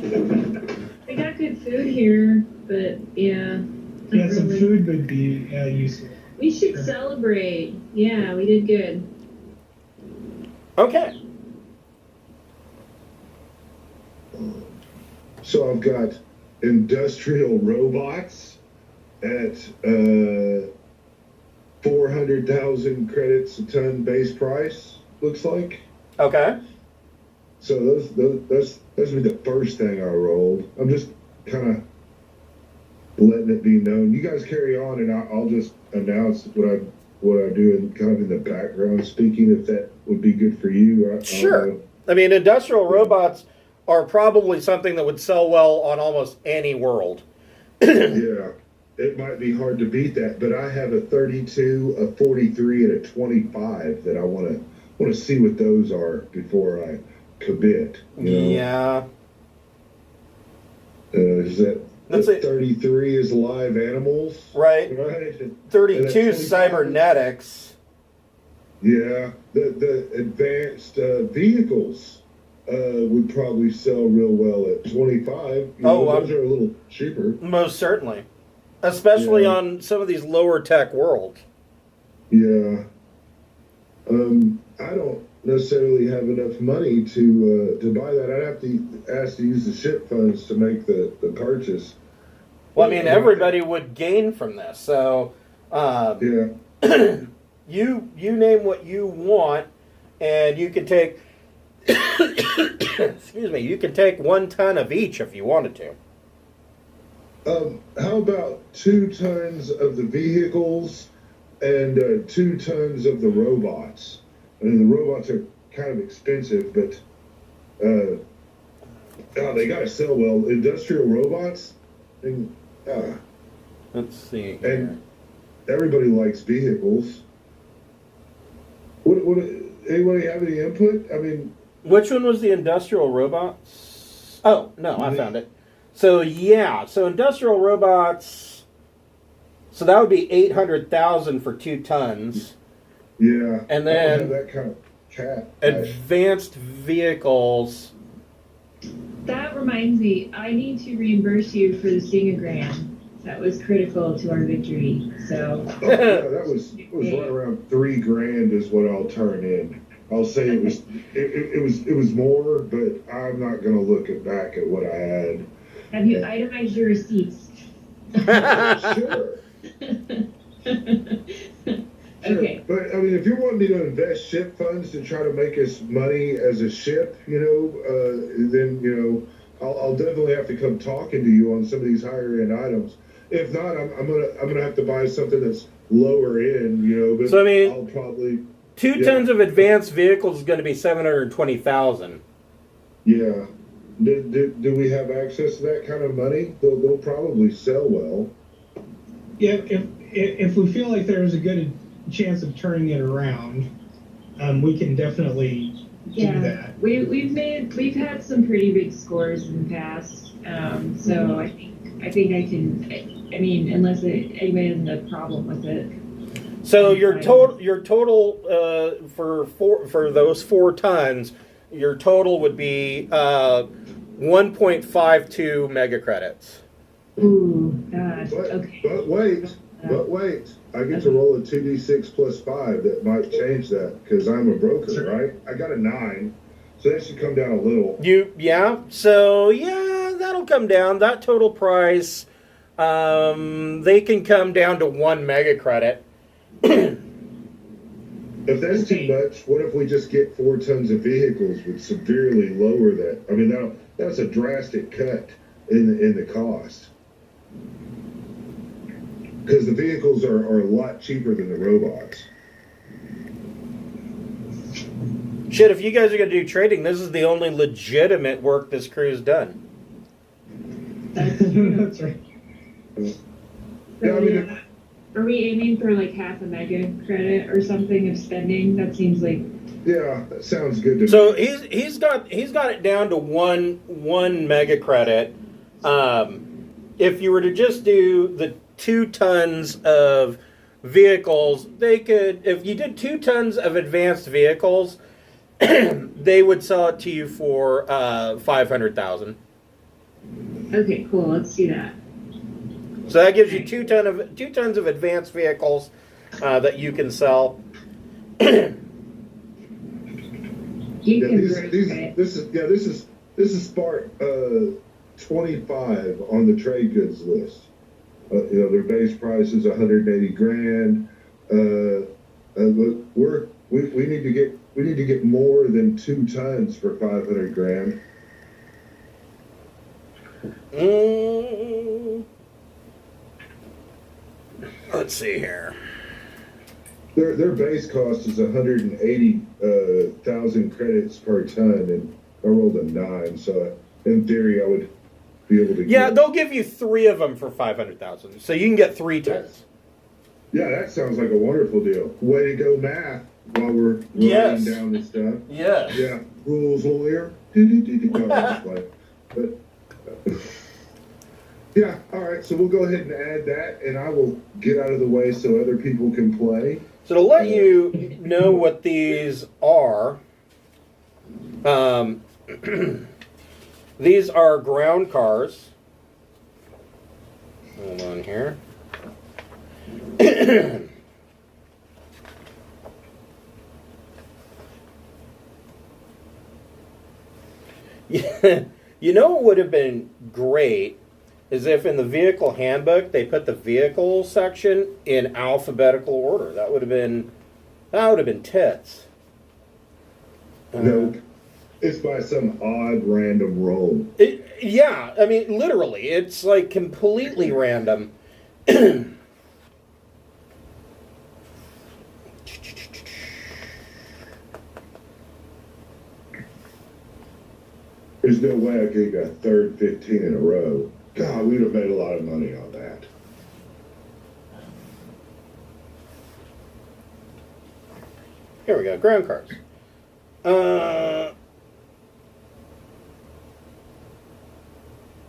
We got good food here, but yeah. not Yeah, some really. food would be useful. We should celebrate. Yeah, we did good. okay. So I've got industrial robots at 400,000 credits a ton base price. Looks like. Okay. So those would be the first thing I rolled. I'm just kind of letting it be known. You guys carry on, and I'll just announce what I do in kind of in the background speaking, if that would be good for you. Sure. I mean, industrial robots are probably something that would sell well on almost any world. Yeah, it might be hard to beat that, but I have a 32, a 43, and a 25 that I want to see what those are before I commit. You know? Yeah. Is that That's it. 33 is live animals, Right. 32 is cybernetics. Yeah, the advanced vehicles would probably sell real well at 25. Those are a little cheaper. Most certainly. Especially on some of these lower tech worlds. Yeah. I don't necessarily have enough money to buy that. I'd have to ask to use the ship funds to make the purchase. Well, I mean, everybody would gain from this. So, Yeah. you name what you want, and you can take, excuse me, you can take 1 ton of each if you wanted to. How about 2 tons of the vehicles and 2 tons of the robots? I mean, the robots are kind of expensive, but they got to sell well. Industrial robots, and Let's see. and everybody likes vehicles. What? Anybody have any input? I mean, Which one was the industrial robots? Oh, no, I found it. So, so industrial robots, so that would be 800,000 for 2 tons. yeah. And I don't then have that kind of cat. advanced vehicles. That reminds me, I need to reimburse you for the Singagram. That was critical to our victory. So Oh, yeah, that was right around $3,000 is what I'll turn in. I'll say it was more, but I'm not gonna look back at what I had. have you itemized your receipts? Sure. Okay. But I mean, if you're wanting me to invest ship funds to try to make us money as a ship, then I'll definitely have to come talking to you on some of these higher end items. If not, I'm gonna have to buy something that's lower end, But So, I mean, I'll probably 2 tons of advanced vehicles is going to be 720,000. yeah. Do we have access to that kind of money? They'll probably sell well. Yeah, if we feel like there's a good chance of turning it around, we can definitely do that. We've had some pretty big scores in the past. So I think I can. I mean, unless anybody has a problem with it. So your total for those 4 tons, your total would be 1.52 mega credits. Ooh, gosh. But, Okay. but wait, I get to roll a 2d6 plus 5. That might change that because I'm a broker, right? I got a 9, so that should come down a little. So that'll come down. That total price, they can come down to 1 mega credit. If that's too much, what if we just get 4 tons of vehicles would severely lower that? I mean, that's a drastic cut in the cost. Because the vehicles are a lot cheaper than the robots. Shit, if you guys are going to do trading, this is the only legitimate work this crew's done. That's true. That's right. Yeah, I mean, Are we aiming for like half a mega credit or something of spending? That seems like. yeah, that sounds good to me. So he's got it down to one mega credit. If you were to just do the 2 tons of vehicles, they could. If you did 2 tons of advanced vehicles, they would sell it to you for 500,000. Okay, cool. Let's do that. So that gives you 2 tons of advanced vehicles that you can sell. You Yeah, can these, break these, it. this is part 25 on the trade goods list. Their base price is 180 grand. We need to get more than 2 tons for 500 grand. Let's see here. Their base cost is 180,000 credits per ton, and I rolled a 9, so in theory I would be able to Yeah, get... they'll give you 3 of them for 500,000. So you can get 3 tons. Yeah, that sounds like a wonderful deal. Way to go, math, while we're writing Yes. down this stuff. Yes. Yeah, rules lawyer. No, that's fine. But, yeah, all right, so we'll go ahead and add that, and I will get out of the way so other people can play. So to let you know what these are, these are ground cars. Hold on here. You know what would have been great is if in the vehicle handbook they put the vehicle section in alphabetical order. That would have been tits. Nope. It's by some odd random roll. Yeah, I mean literally, it's like completely random. There's no way I could get a third 15 in a row. God, we'd have made a lot of money on that. Here we go, ground cars.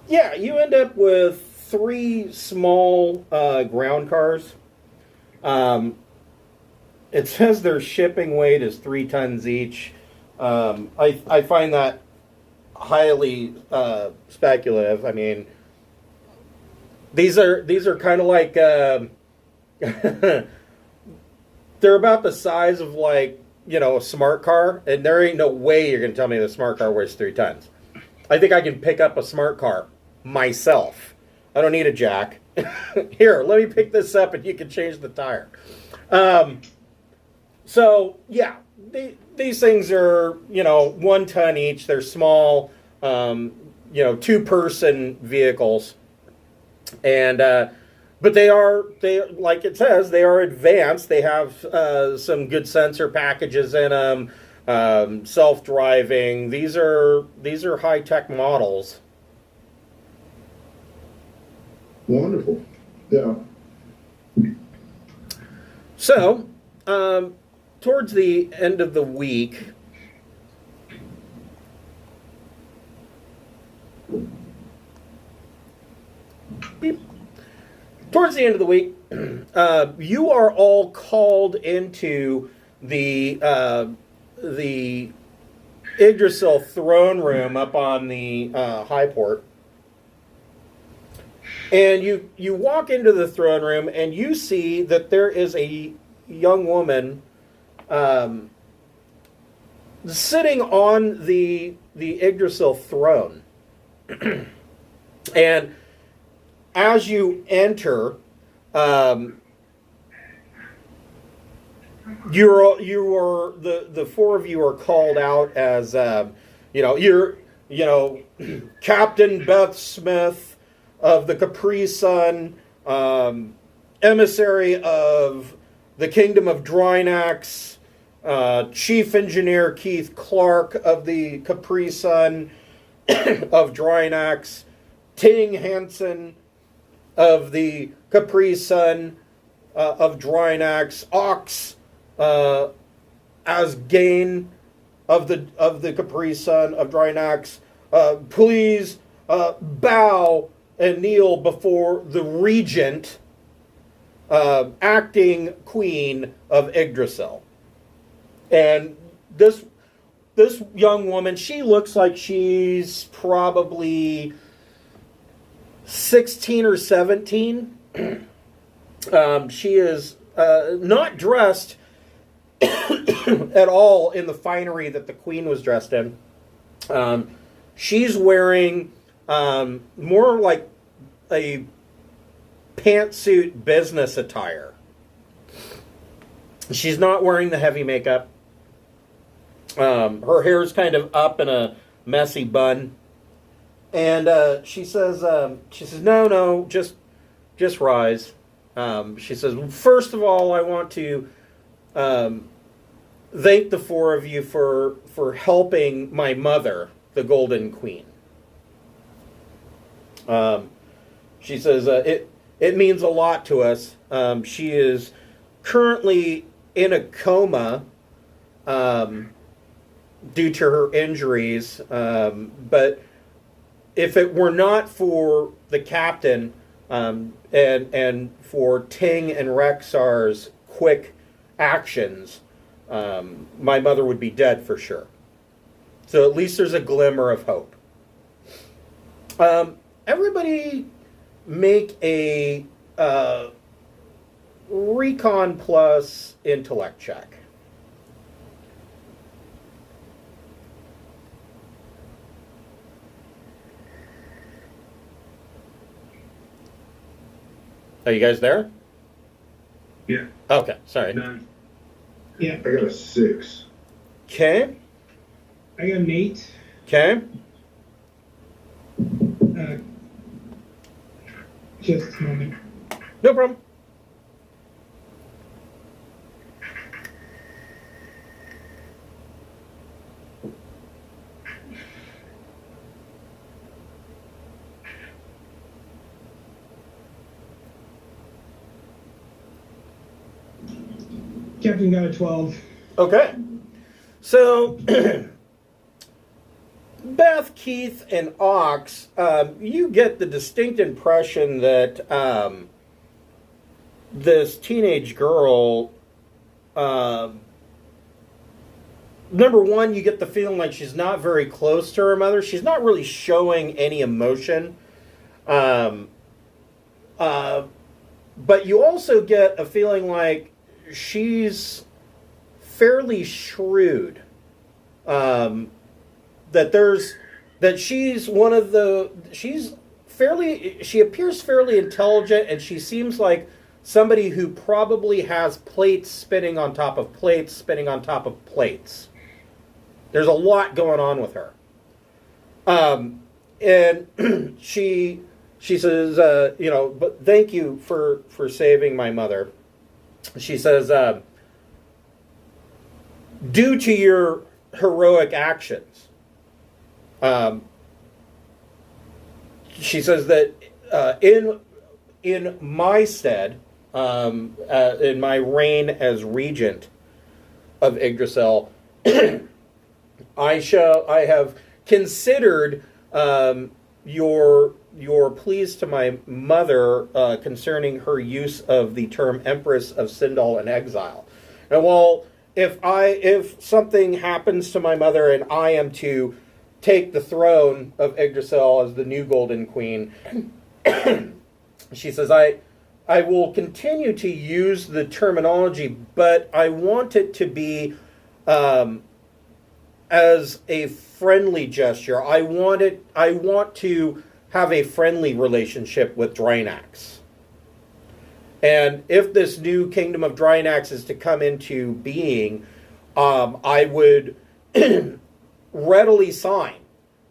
Yeah, you end up with 3 small ground cars. It says their shipping weight is 3 tons each. I find that highly speculative. I mean, these are kind of like they're about the size of like, you know, a smart car, and there ain't no way you're gonna tell me the smart car weighs 3 tons. I think I can pick up a smart car myself. I don't need a jack. Here, let me pick this up and you can change the tire. So yeah, these things are, you know, 1 ton each. They're small, you know, 2-person vehicles, and but they like it says, they are advanced. They have some good sensor packages in them, self-driving. These are high-tech models. Wonderful. Yeah. So, towards the end of the week, you are all called into the Yggdrasil throne room up on the high port. And you walk into the throne room and you see that there is a young woman sitting on the Yggdrasil throne. And as you enter, the 4 of you are called out as you're Captain Beth Smith of the Capri Sun, emissary of the Kingdom of Drinax, Chief Engineer Keith Clark of the Capri Sun of Drinax, Ting Hansen of the Capri Sun of Drinax, Ox Asgain of the Capri Sun of Drinax. Please bow and kneel before the Regent, acting Queen of Yggdrasil. And this young woman, she looks like she's probably 16 or 17. She is not dressed at all in the finery that the Queen was dressed in. She's wearing more like a pantsuit business attire. She's not wearing the heavy makeup. Her hair's kind of up in a messy bun. And she says, no, just rise. She says, first of all, I want to thank the four of you for helping my mother, the Golden Queen. She says, it means a lot to us. She is currently in a coma due to her injuries, but if it were not for the captain and for Ting and Rexar's quick actions, my mother would be dead for sure. So at least there's a glimmer of hope. Everybody make a Recon plus intellect check. Are you guys there? Yeah. Okay, sorry. None. Yeah, I got a 6. Okay, I got an 8. okay. Just a moment. No problem. Captain got a 12. Okay. So, Beth, Keith, and Ox, you get the distinct impression that this teenage girl, number one, you get the feeling like she's not very close to her mother. She's not really showing any emotion. But you also get a feeling like she's fairly shrewd. She appears fairly intelligent, and she seems like somebody who probably has plates spinning on top of plates, spinning on top of plates. There's a lot going on with her. And she says, but thank you for saving my mother. She says, due to your heroic actions, she says that in my stead, in my reign as regent of Yggdrasil, I have considered your pleas to my mother concerning her use of the term Empress of Sindal in exile. And while if something happens to my mother and I am to take the throne of Yggdrasil as the new Golden Queen, she says, I will continue to use the terminology, but I want it to be as a friendly gesture. I want to have a friendly relationship with Drinax. And if this new kingdom of Drinax is to come into being, I would readily sign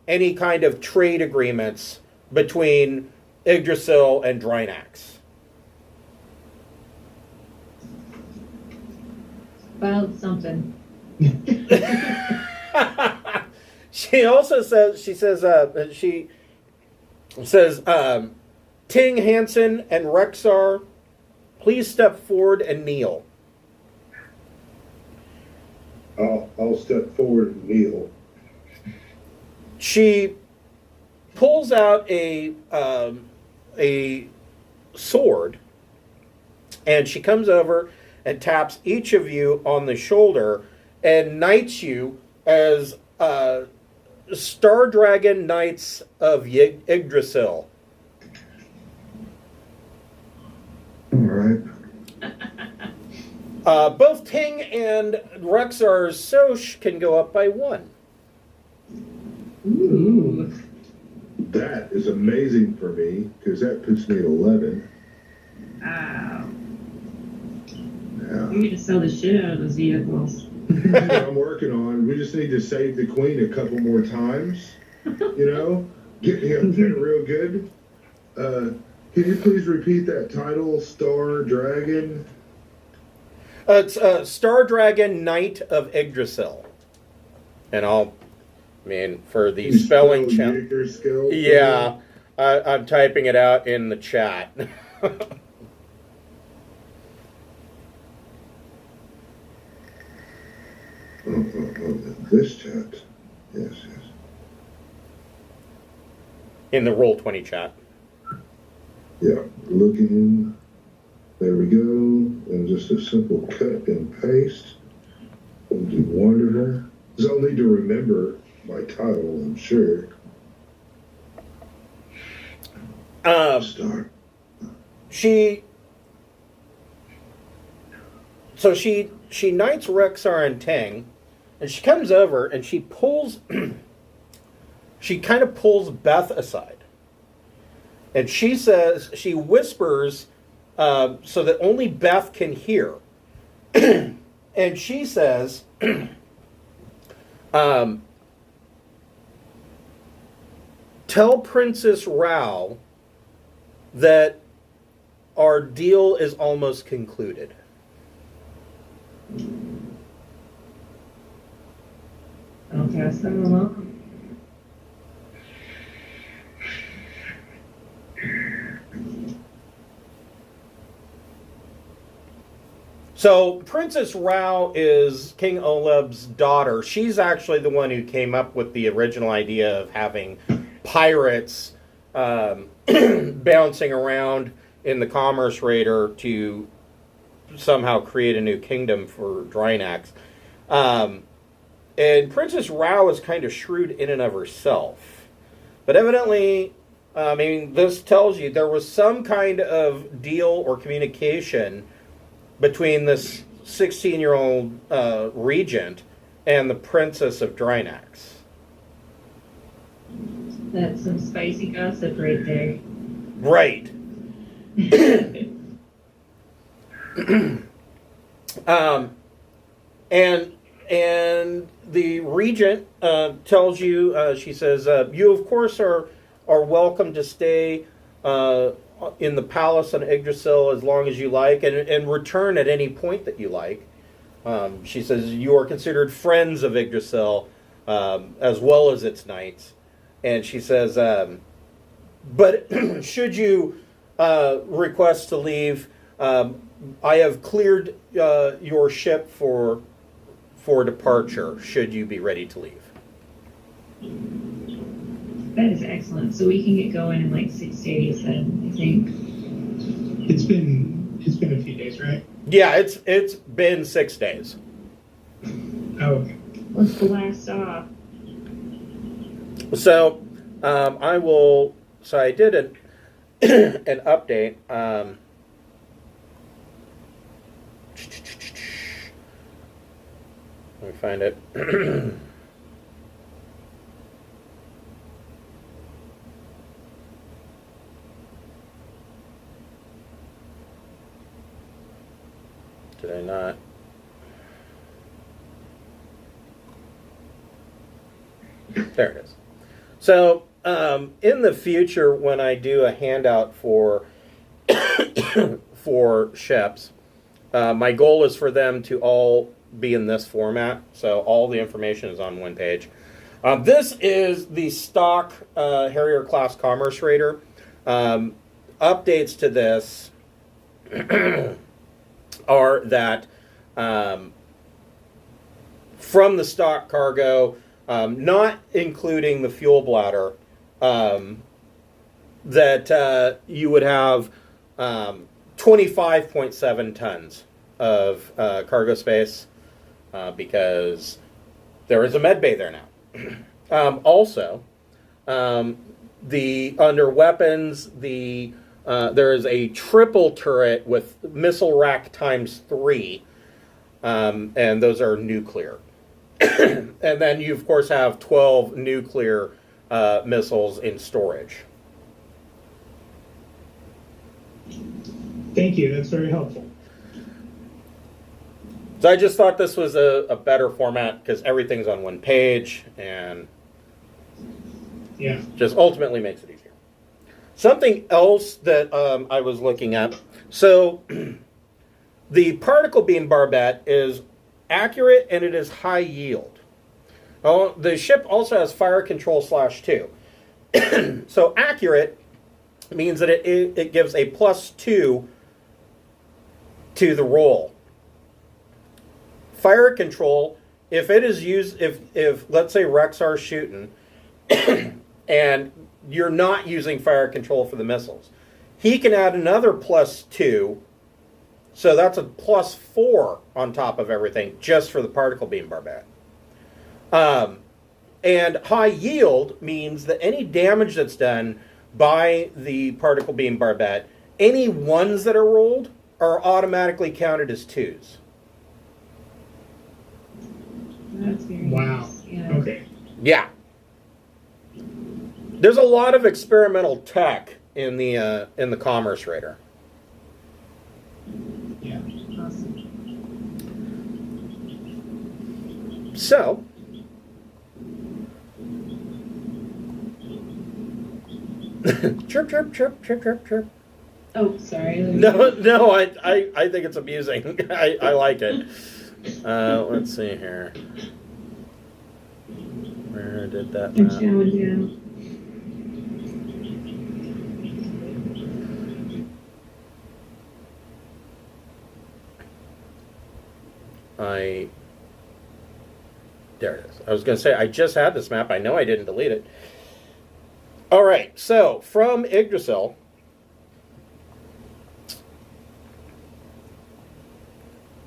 any kind of trade agreements between Yggdrasil and Drinax. Well, it's something. She also says, Ting, Hansen, and Rexar, please step forward and kneel. I'll step forward and kneel. She pulls out a sword, and she comes over and taps each of you on the shoulder and knights you as Star Dragon Knights of Yggdrasil. All right. Both Ting and Rexar's Soch can go up by 1. Ooh. That is amazing for me, because that puts me at 11. Wow. Yeah. You need to sell the shit out of those vehicles. That's what I'm working on. We just need to save the queen a couple more times. Get me up there real good. Can you please repeat that title, Star Dragon? It's Star Dragon Knight of Yggdrasil. And for the You spelling spell check. Yggdrasil? Yeah, I'm typing it out in the chat. This chat. Yes. In the Roll20 chat. Yeah, looking. There we go. And just a simple cut and paste. Will do wonderful. Because I'll need to remember my title, I'm sure. Start. She knights Rexar and Ting, and she comes over and she pulls she kind of pulls Beth aside. And she whispers so that only Beth can hear. And she says, tell Princess Rao that our deal is almost concluded. I'll pass that along. So Princess Rao is King Oleb's daughter. She's actually the one who came up with the original idea of having pirates bouncing around in the Commerce Raider to somehow create a new kingdom for Drinax. And Princess Rao is kind of shrewd in and of herself. But evidently, this tells you there was some kind of deal or communication between this 16-year-old regent and the Princess of Drinax. That's some spicy gossip right there. Right. And the regent tells you, she says, you of course are welcome to stay in the palace on Yggdrasil as long as you like, and return at any point that you like. She says you are considered friends of Yggdrasil as well as its knights. And she says, but should you request to leave, I have cleared your ship for departure, should you be ready to leave. That is excellent. So we can get going in like 6 days then, I think. It's been a few days, right? Yeah, it's been 6 days. Oh, okay. Let's blast off. So I did an update. Let me find it. Did I not? There it is. So, in the future, when I do a handout for ships, my goal is for them to all be in this format, so all the information is on one page. This is the stock Harrier class Commerce Raider. Updates to this are that from the stock cargo, not including the fuel bladder, that you would have 25.7 tons of cargo space, because there is a med bay there now. Also, under weapons, there is a triple turret with missile rack ×3, and those are nuclear. And then you, of course, have 12 nuclear missiles in storage. Thank you. That's very helpful. So I just thought this was a better format because everything's on one page and Yeah. just ultimately makes it easier. Something else that I was looking at. So the particle beam barbette is accurate and it is high yield. Oh, the ship also has fire control /2. So accurate means that it gives a +2 to the roll. Fire control, if it is used, if let's say Rexar's shooting, and you're not using fire control for the missiles, he can add another +2, so that's a +4 on top of everything just for the particle beam barbette. And high yield means that any damage that's done by the particle beam barbette, any ones that are rolled are automatically counted as 2s. That's very Wow. nice. Yeah. Okay. Yeah. There's a lot of experimental tech in the Commerce Raider. Yeah. Awesome. So, chirp, chirp, chirp, chirp, chirp, chirp. Oh, sorry. No, I think it's amusing. I like it. Let's see here. Where did that I'm map? chowing down. There it is. I was going to say, I just had this map. I know I didn't delete it. All right, so from Yggdrasil,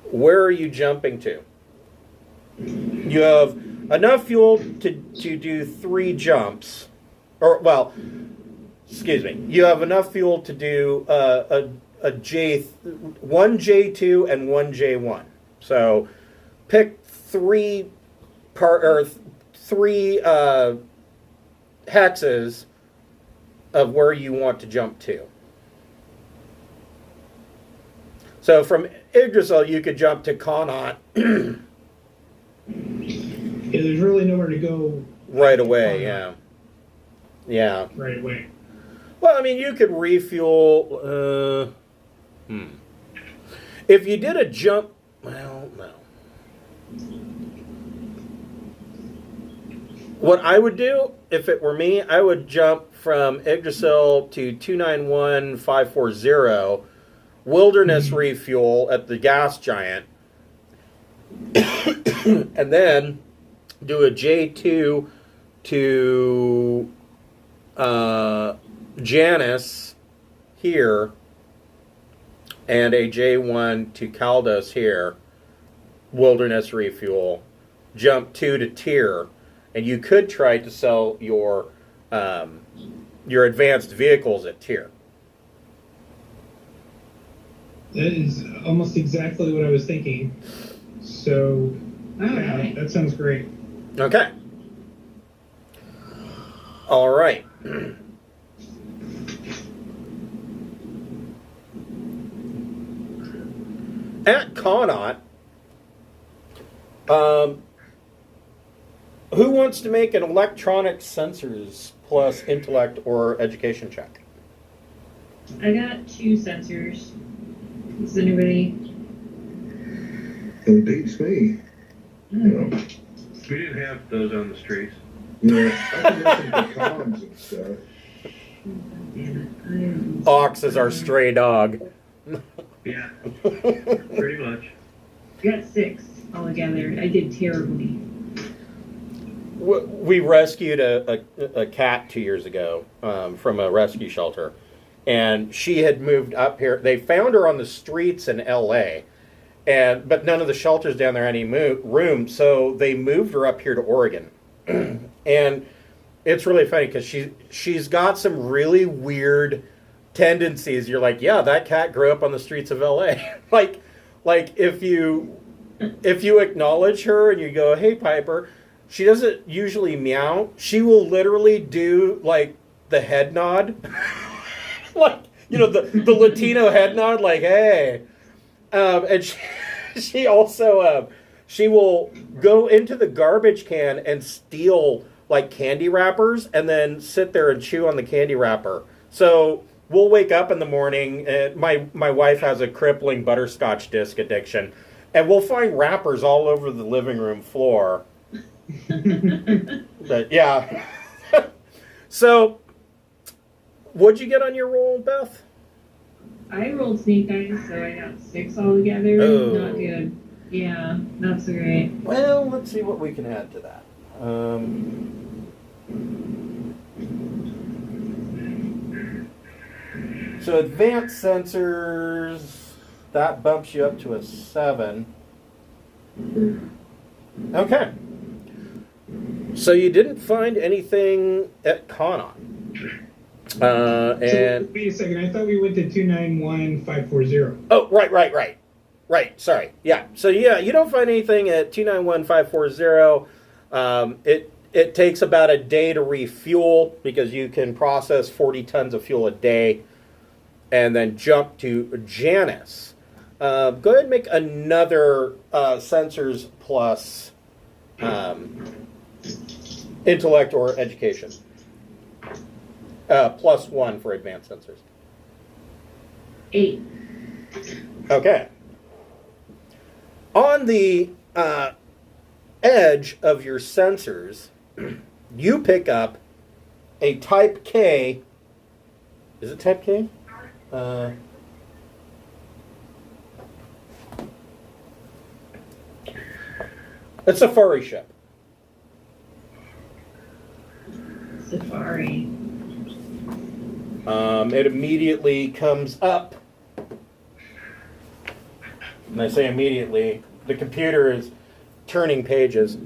where are you jumping to? You have enough fuel to do 3 jumps. Or, well, excuse me. You have enough fuel to do one J2 and one J1. So pick 3 hexes of where you want to jump to. So from Yggdrasil, you could jump to Connaught Yeah, there's really nowhere to go right away. Yeah. right away. Well, I mean, you could refuel. If you did a jump, well, no. What I would do, if it were me, I would jump from Yggdrasil to 291540, wilderness refuel at the gas giant, and then do a J2 to Janus here, and a J1 to Caldos here, wilderness refuel, jump 2 to Tyr, and you could try to sell your advanced vehicles at Tyr. That is almost exactly what I was thinking. So, yeah, that sounds great. Okay. All right. At Connaught, who wants to make an electronic sensors plus intellect or education check? I got 2 sensors. Does anybody? It beats me. You know, We didn't have those on the streets. yeah, I can listen to comms and stuff. Damn it. Ox is our stray dog. Yeah, pretty much. I got 6 altogether. I did terribly. We rescued a cat 2 years ago from a rescue shelter, and she had moved up here. They found her on the streets in L.A., but none of the shelters down there had any room, so they moved her up here to Oregon. And it's really funny because she's got some really weird tendencies. You're like, yeah, that cat grew up on the streets of L.A. like if you acknowledge her and you go, hey, Piper. She doesn't usually meow. She will literally do, like, the head nod. Like, you know, the Latino head nod, like, hey. And she also, she will go into the garbage can and steal, like, candy wrappers and then sit there and chew on the candy wrapper So we'll wake up in the morning. My wife has a crippling butterscotch disc addiction, and we'll find wrappers all over the living room floor. But yeah. So, what'd you get on your roll, Beth? I rolled snake eyes, so I got 6 altogether. Oh. Not good. Yeah, not so great. Well, let's see what we can add to that. So advanced sensors, that bumps you up to a 7. Okay. So you didn't find anything at Conon. And So, wait a second. I thought we went to 291540. oh, right. Sorry. Yeah. So yeah, you don't find anything at 291540. It takes about a day to refuel because you can process 40 tons of fuel a day, and then jump to Janus. Go ahead and make another sensors plus intellect or education. +1 for advanced sensors. 8. Okay. On the edge of your sensors, you pick up a Type K. Is it Type K? A safari ship. Safari. It immediately comes up. And I say immediately, the computer is turning pages.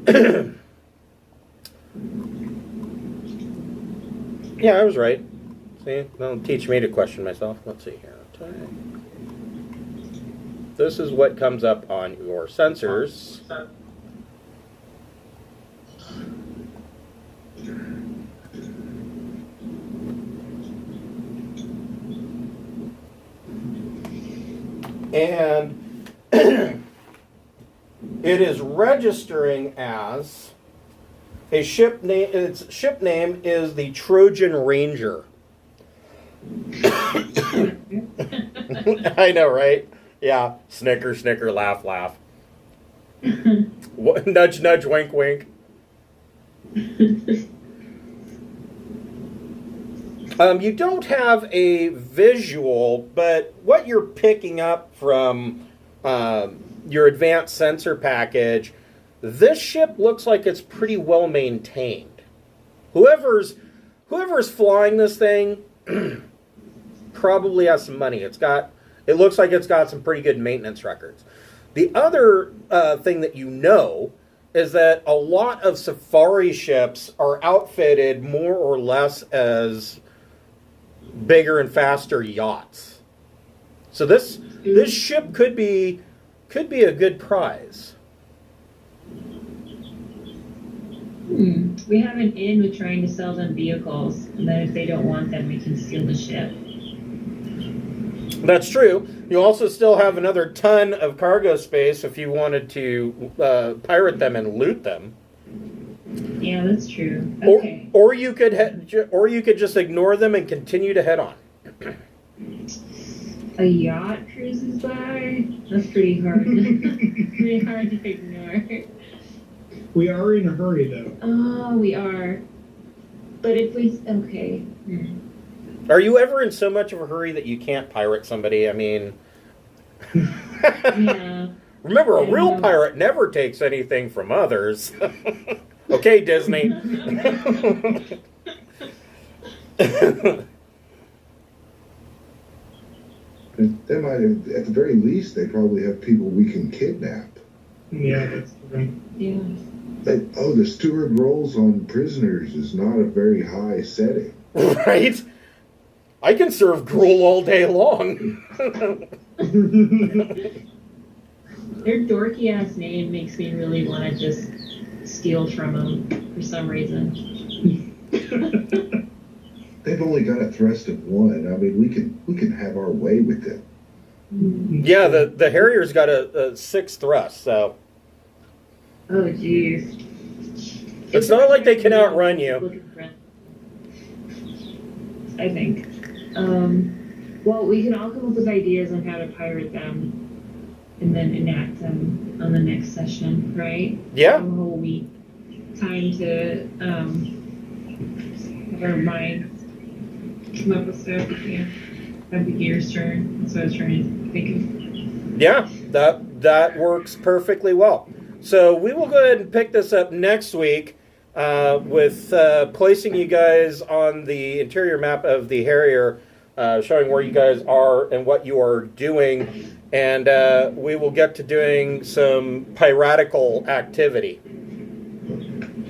Yeah, I was right. See, don't teach me to question myself. Let's see here. This is what comes up on your sensors. And it is registering as a ship name. Its ship name is the Trojan Ranger. I know, right? Yeah. Snicker, snicker, laugh, laugh. Nudge, nudge, wink, wink. You don't have a visual, but what you're picking up from your advanced sensor package, this ship looks like it's pretty well maintained. Whoever's flying this thing probably has some money. It looks like it's got some pretty good maintenance records. The other thing that you know is that a lot of safari ships are outfitted more or less as bigger and faster yachts. So this ship could be a good prize. We have an in with trying to sell them vehicles, and then if they don't want them, we can steal the ship. That's true. You also still have another ton of cargo space if you wanted to pirate them and loot them. Yeah, that's true. Okay. Or you could just ignore them and continue to head on. A yacht cruises by? That's pretty hard. Pretty hard to ignore. We are in a hurry, though. Oh, we are. But if we... Okay. Are you ever in so much of a hurry that you can't pirate somebody? I mean... Yeah. Remember, a real pirate never takes anything from others. Okay, Disney. They might have, at the very least, they probably have people we can kidnap. Yeah, that's right. Yeah. The steward roles on prisoners is not a very high setting. Right? I can serve gruel all day long. Their dorky ass name makes me really want to just steal from them for some reason. They've only got a thrust of 1. I mean, we can have our way with them. Yeah, the Harrier's got a 6 thrust, so Oh, jeez. it's not like they can outrun you. I think. Well, we can all come up with ideas on how to pirate them and then enact them on the next session, right? Yeah. A whole week. Time to have our minds come up with stuff. Yeah. Have the gears turn. That's what I was trying to think of. Yeah, that works perfectly well. So we will go ahead and pick this up next week with placing you guys on the interior map of the Harrier, showing where you guys are and what you are doing. And we will get to doing some piratical activity.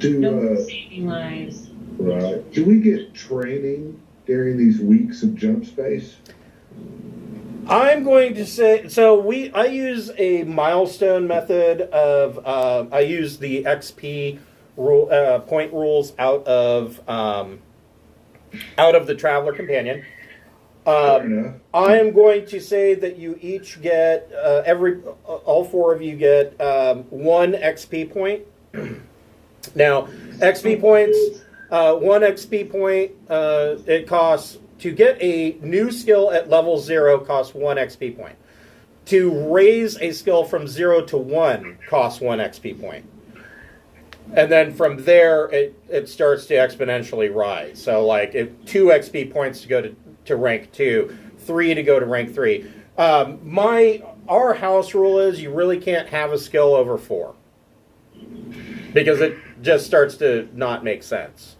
No saving lives. Right. Do we get training during these weeks of jump space? I'm going to say, so I use a milestone method of, I use the XP rule, point rules out of the Traveler Companion. I am going to say that you each get, all four of you get 1 XP point. Now, XP points, 1 XP point, it costs, to get a new skill at level 0 costs 1 XP point. To raise a skill from 0 to 1 costs 1 XP point. And then from there, it starts to exponentially rise. So like 2 XP points to go to rank 2, 3 to go to rank 3. Our house rule is you really can't have a skill over 4. Because it just starts to not make sense.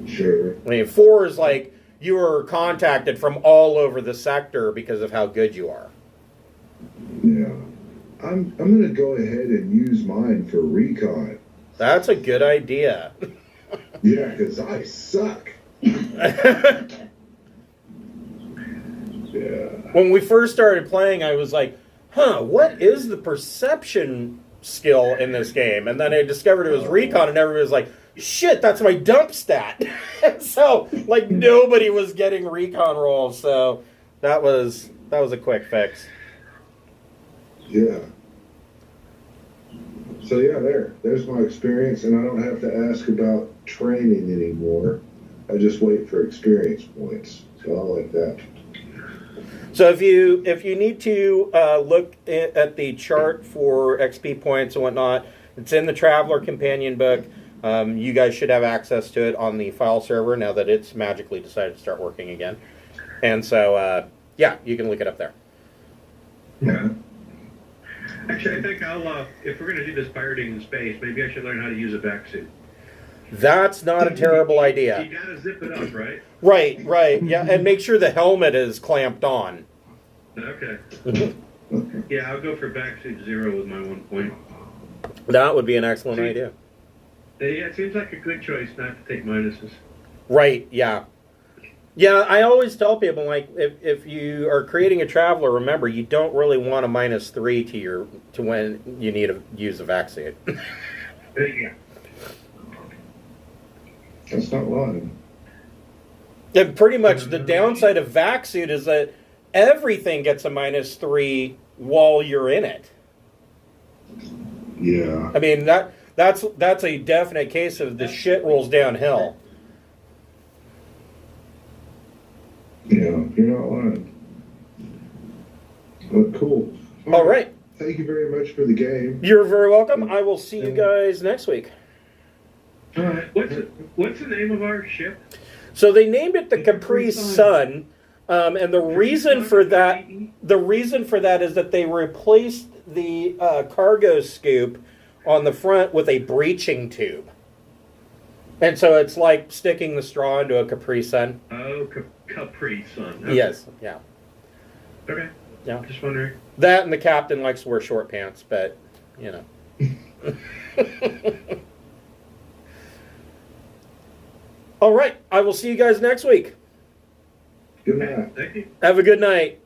Sure. I mean, 4 is like you are contacted from all over the sector because of how good you are. Yeah. I'm going to go ahead and use mine for recon. That's a good idea. Yeah, because I suck. Yeah. When we first started playing, I was like, what is the perception skill in this game? And then I discovered it was recon, and everybody was like, shit, that's my dump stat. So, like, nobody was getting recon rolls, so that was a quick fix. Yeah. So yeah, there's my experience, and I don't have to ask about training anymore. I just wait for experience points. So I like that. So if you need to look at the chart for XP points and whatnot, it's in the Traveler Companion book. You guys should have access to it on the file server now that it's magically decided to start working again. And so, yeah, you can look it up there. Yeah. Actually, I think I'll, if we're going to do this pirating in space, maybe I should learn how to use a vac suit. That's not a terrible idea. You got to zip it up, right? Right, yeah, and make sure the helmet is clamped on. Okay. Yeah, I'll go for vac suit 0 with my 1 point. That would be an excellent idea. Yeah, it seems like a good choice not to take minuses. Right, yeah. Yeah, I always tell people, like, if you are creating a traveler, remember, you don't really want a -3 to when you need to use a vac suit. Yeah. That's not lying. And pretty much the downside of vac suit is that everything gets a -3 while you're in it. Yeah. I mean, that's a definite case of the shit rolls downhill. Yeah, you're not lying. But cool. All right. Thank you very much for the game. You're very welcome. I will see you guys next week. All right. What's the name of our ship? So they named it the Capri Sun, and the reason for that is that they replaced the cargo scoop on the front with a breaching tube, and so it's like sticking the straw into a Capri Sun. Oh, Capri Sun. Okay. Yes, yeah, Okay. yeah. Just wondering. That and the captain likes to wear short pants, but you know. All right, I will see you guys next week. Good night. Thank you. Have a good night.